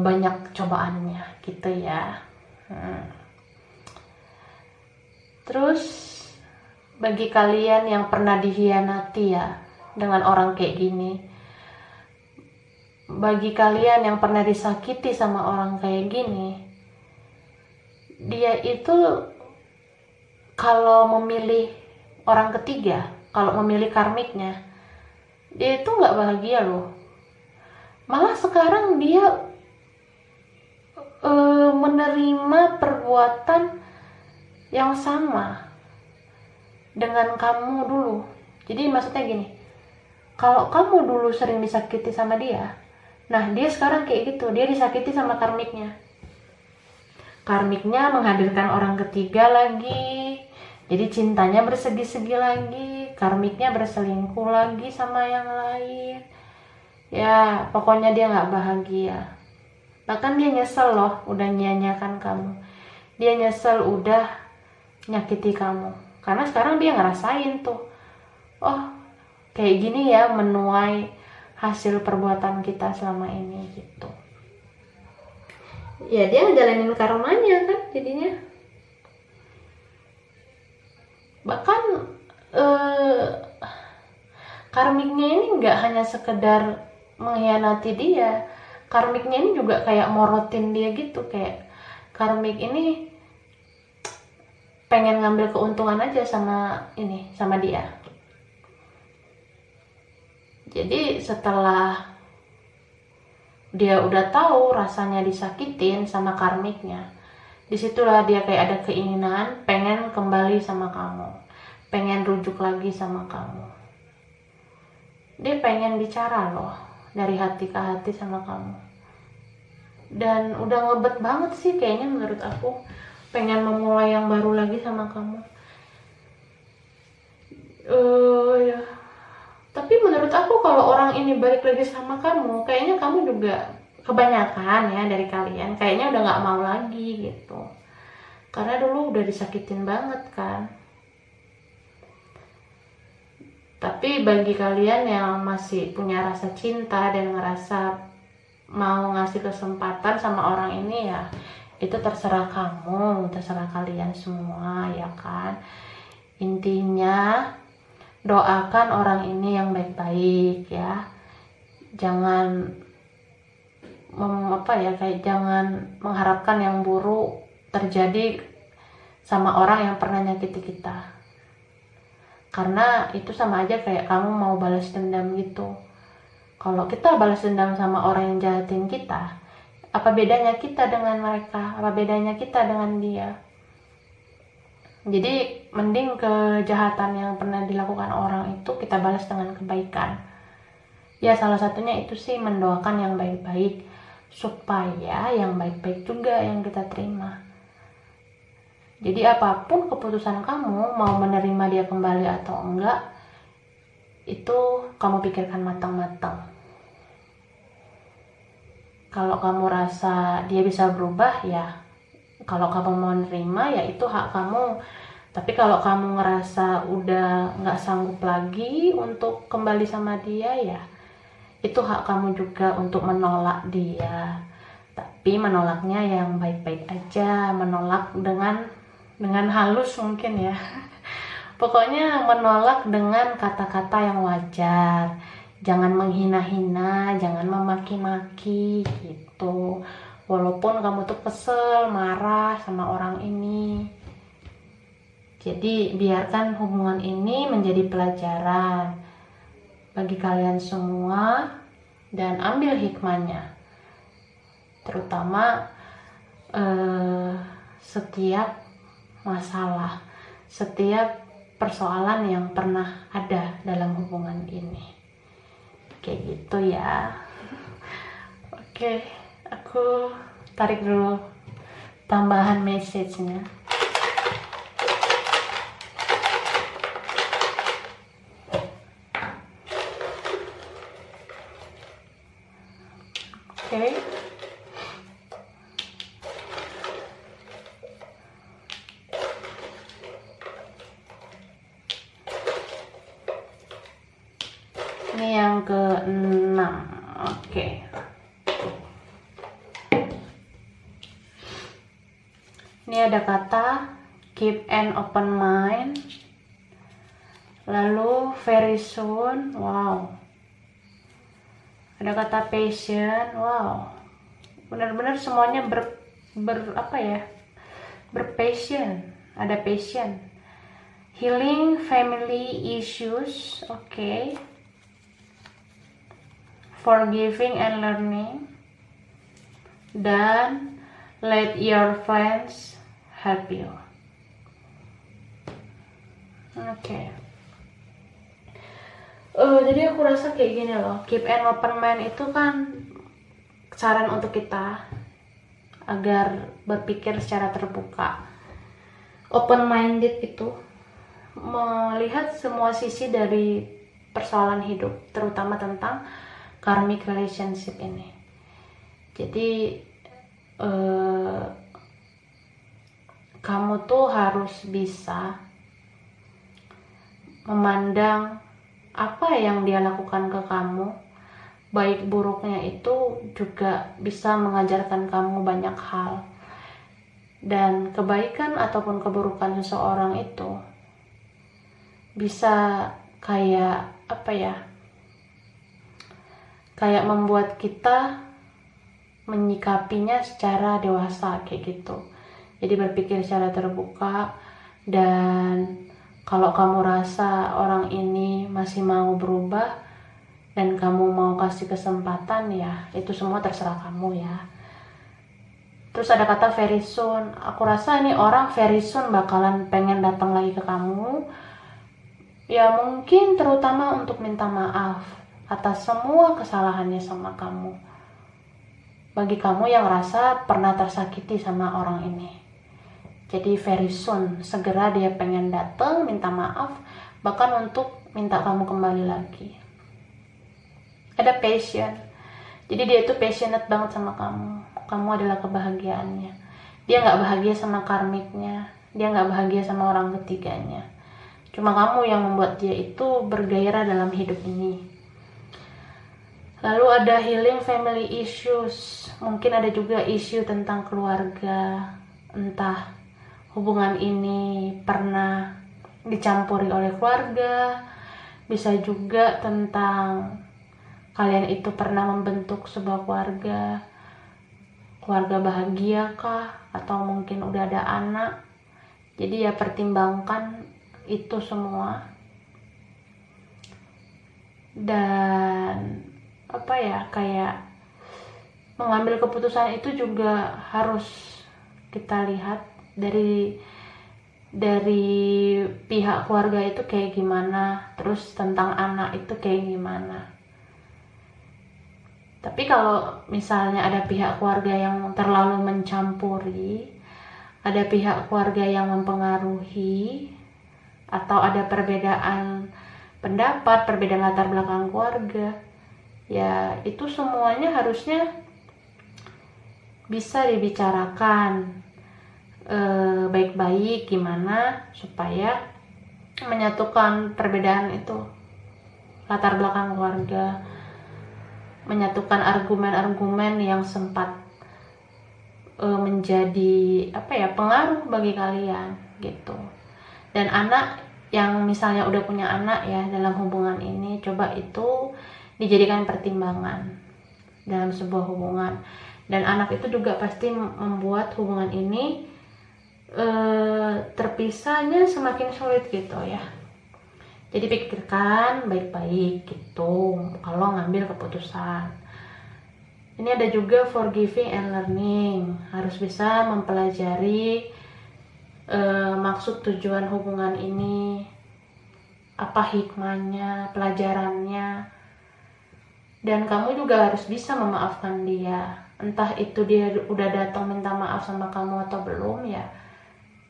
banyak cobaannya gitu ya. Terus bagi kalian yang pernah dikhianati ya dengan orang kayak gini, bagi kalian yang pernah disakiti sama orang kayak gini, dia itu kalau memilih orang ketiga, kalau memilih karmiknya, dia itu nggak bahagia loh. Malah sekarang dia menerima perbuatan yang sama dengan kamu dulu. Jadi maksudnya gini, kalau kamu dulu sering disakiti sama dia, nah dia sekarang kayak gitu, dia disakiti sama karmiknya. Karmiknya menghadirkan orang ketiga lagi, jadi cintanya bersegi-segi lagi, karmiknya berselingkuh lagi sama yang lain. Ya pokoknya dia nggak bahagia. Bahkan dia nyesel loh udah nyanyiakan kamu, dia nyesel udah nyakiti kamu, karena sekarang dia ngerasain tuh, oh kayak gini ya menuai hasil perbuatan kita selama ini gitu. Ya dia ngejalanin karmanya kan jadinya. Bahkan karmiknya ini nggak hanya sekedar mengkhianati dia, karmiknya ini juga kayak morotin dia gitu. Kayak karmik ini pengen ngambil keuntungan aja sama dia. Jadi setelah dia udah tahu rasanya disakitin sama karmiknya, disitulah dia kayak ada keinginan pengen kembali sama kamu, pengen rujuk lagi sama kamu. Dia pengen bicara loh dari hati ke hati sama kamu, dan udah ngebet banget sih kayaknya menurut aku, pengen memulai yang baru lagi sama kamu. Ya. Tapi menurut aku kalau orang ini balik lagi sama kamu, kayaknya kamu juga kebanyakan ya dari kalian kayaknya udah nggak mau lagi gitu, karena dulu udah disakitin banget kan. Tapi bagi kalian yang masih punya rasa cinta dan ngerasa mau ngasih kesempatan sama orang ini, ya itu terserah kamu, terserah kalian semua ya kan. Intinya doakan orang ini yang baik-baik ya, jangan jangan mengharapkan yang buruk terjadi sama orang yang pernah nyakiti kita, karena itu sama aja kayak kamu mau balas dendam gitu. Kalau kita balas dendam sama orang yang jahatin kita, apa bedanya kita dengan mereka, apa bedanya kita dengan dia? Jadi mending kejahatan yang pernah dilakukan orang itu kita balas dengan kebaikan. Ya salah satunya itu sih mendoakan yang baik-baik, supaya yang baik-baik juga yang kita terima. Jadi apapun keputusan kamu, mau menerima dia kembali atau enggak, itu kamu pikirkan matang-matang. Kalau kamu rasa dia bisa berubah, ya kalau kamu mau nerima ya itu hak kamu. Tapi kalau kamu ngerasa udah nggak sanggup lagi untuk kembali sama dia, ya itu hak kamu juga untuk menolak dia. Tapi menolaknya yang baik-baik aja, menolak dengan halus mungkin ya. Pokoknya menolak dengan kata-kata yang wajar, jangan menghina-hina, jangan memaki-maki gitu. Walaupun kamu tuh kesel, marah sama orang ini. Jadi biarkan hubungan ini menjadi pelajaran bagi kalian semua dan ambil hikmahnya. Terutama setiap masalah, setiap persoalan yang pernah ada dalam hubungan ini. Kayak gitu ya. Oke, aku tarik dulu tambahan message-nya. Oke. Ini yang ke-6. Oke. Ini ada kata keep an open mind. Lalu very soon. Wow. Ada kata patient. Wow. Benar-benar semuanya berpassion. Ada passion. Healing family issues. Oke. Forgiving and learning. Dan let your friends help you. Oke. Jadi aku rasa kayak gini loh, keep an open mind itu kan saran untuk kita agar berpikir secara terbuka. Open minded itu melihat semua sisi dari persoalan hidup, terutama tentang karmic relationship ini. Jadi kamu tuh harus bisa memandang apa yang dia lakukan ke kamu, baik buruknya itu juga bisa mengajarkan kamu banyak hal. Dan kebaikan ataupun keburukan seseorang itu bisa kayak kayak membuat kita menyikapinya secara dewasa kayak gitu. Jadi berpikir secara terbuka, dan kalau kamu rasa orang ini masih mau berubah dan kamu mau kasih kesempatan, ya itu semua terserah kamu ya. Terus ada kata very soon. Aku rasa ini orang very soon bakalan pengen datang lagi ke kamu. Ya mungkin terutama untuk minta maaf atas semua kesalahannya sama kamu. Bagi kamu yang rasa pernah tersakiti sama orang ini. Jadi very soon, segera dia pengen datang minta maaf, bahkan untuk minta kamu kembali lagi. Ada passion. Jadi dia itu passionate banget sama kamu. Kamu adalah kebahagiaannya. Dia gak bahagia sama karmiknya. Dia gak bahagia sama orang ketiganya. Cuma kamu yang membuat dia itu bergairah dalam hidup ini. Lalu ada healing family issues. Mungkin ada juga isu tentang keluarga. Entah hubungan ini pernah dicampuri oleh keluarga. Bisa juga tentang kalian itu pernah membentuk sebuah keluarga. Keluarga bahagia kah? Atau mungkin udah ada anak. Jadi ya pertimbangkan itu semua. Dan kayak mengambil keputusan itu juga harus kita lihat dari pihak keluarga itu kayak gimana, terus tentang anak itu kayak gimana. Tapi kalau misalnya ada pihak keluarga yang terlalu mencampuri, ada pihak keluarga yang mempengaruhi, atau ada perbedaan pendapat, perbedaan latar belakang keluarga, ya itu semuanya harusnya bisa dibicarakan baik-baik gimana supaya menyatukan perbedaan itu, latar belakang keluarga, menyatukan argumen-argumen yang sempat menjadi pengaruh bagi kalian gitu. Dan anak yang misalnya udah punya anak ya dalam hubungan ini, coba itu dijadikan pertimbangan dalam sebuah hubungan. Dan anak itu juga pasti membuat hubungan ini terpisahnya semakin sulit gitu ya. Jadi pikirkan baik-baik gitu kalau ngambil keputusan. Ini ada juga forgiving and learning. Harus bisa mempelajari maksud tujuan hubungan ini, apa hikmahnya, pelajarannya. Dan kamu juga harus bisa memaafkan dia. Entah itu dia udah datang minta maaf sama kamu atau belum ya.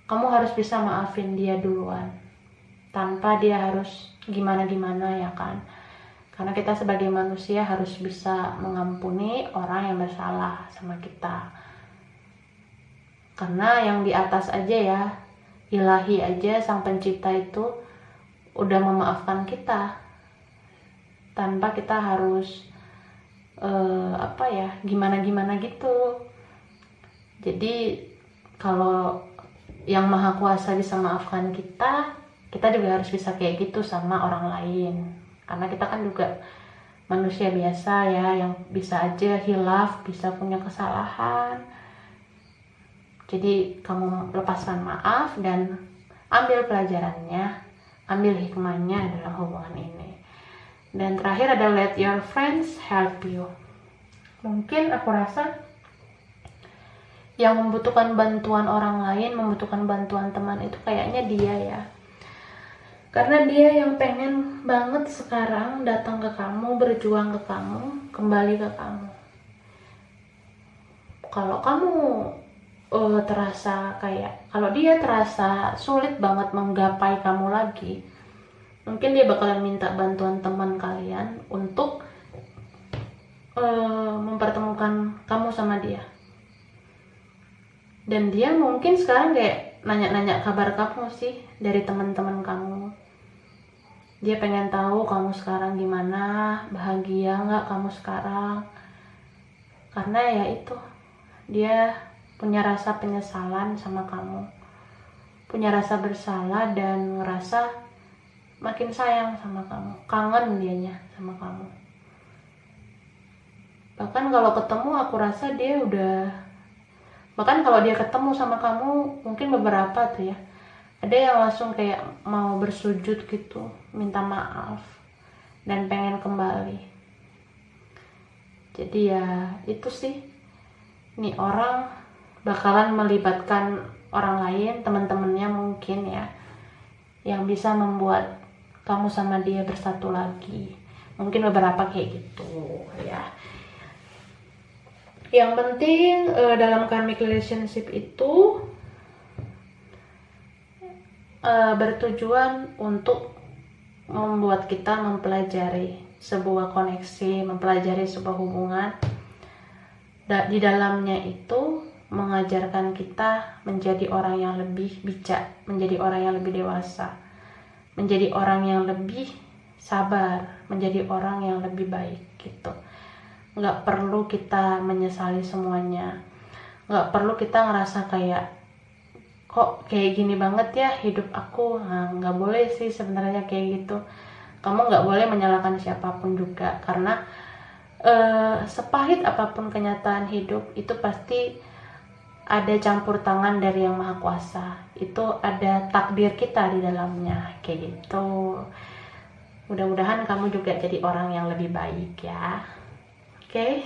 Kamu harus bisa maafin dia duluan. Tanpa dia harus gimana-gimana ya kan. Karena kita sebagai manusia harus bisa mengampuni orang yang bersalah sama kita. Karena yang di atas aja ya, ilahi aja, sang pencipta itu udah memaafkan kita tanpa kita harus gimana gitu. Jadi kalau yang maha kuasa bisa maafkan kita, kita juga harus bisa kayak gitu sama orang lain. Karena kita kan juga manusia biasa ya, yang bisa aja hilaf, bisa punya kesalahan. Jadi kamu lepaskan maaf dan ambil pelajarannya, ambil hikmahnya dalam hubungan ini. Dan terakhir ada let your friends help you. Mungkin aku rasa yang membutuhkan bantuan orang lain, membutuhkan bantuan teman itu kayaknya dia ya. Karena dia yang pengen banget sekarang datang ke kamu, berjuang ke kamu, kembali ke kamu. Kalau kamu kalau dia terasa sulit banget menggapai kamu lagi, mungkin dia bakalan minta bantuan teman kalian untuk mempertemukan kamu sama dia. Dan dia mungkin sekarang kayak nanya-nanya kabar kamu sih dari teman-teman kamu. Dia pengen tahu kamu sekarang gimana, bahagia nggak kamu sekarang. Karena ya itu, dia punya rasa penyesalan sama kamu, punya rasa bersalah dan ngerasa makin sayang sama kamu, kangen dianya sama kamu. Bahkan kalau ketemu aku rasa bahkan kalau dia ketemu sama kamu, mungkin beberapa tuh ya, ada yang langsung kayak mau bersujud gitu, minta maaf dan pengen kembali. Jadi ya itu sih, nih orang bakalan melibatkan orang lain, teman-temannya mungkin ya, yang bisa membuat kamu sama dia bersatu lagi. Mungkin beberapa kayak gitu ya. Yang penting dalam karmic relationship itu bertujuan untuk membuat kita mempelajari sebuah koneksi, mempelajari sebuah hubungan. Di dalamnya itu mengajarkan kita menjadi orang yang lebih bijak, menjadi orang yang lebih dewasa, menjadi orang yang lebih sabar, menjadi orang yang lebih baik gitu. Nggak perlu kita menyesali semuanya, nggak perlu kita ngerasa kayak kok kayak gini banget ya hidup aku. Nah, nggak boleh sih sebenarnya kayak gitu. Kamu nggak boleh menyalahkan siapapun juga, karena sepahit apapun kenyataan hidup itu pasti ada campur tangan dari Yang Maha Kuasa. Itu ada takdir kita di dalamnya kayak gitu. Mudah-mudahan kamu juga jadi orang yang lebih baik ya. Oke,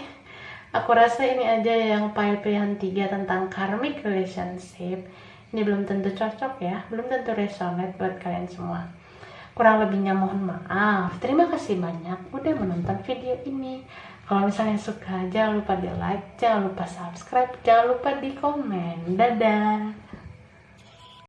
aku rasa ini aja yang pilihan 3 tentang karmic relationship. Ini belum tentu cocok ya, belum tentu resonate buat kalian semua. Kurang lebihnya mohon maaf. Terima kasih banyak udah menonton video ini. Kalau misalnya suka, jangan lupa di like, jangan lupa subscribe, jangan lupa di komen. Dadah.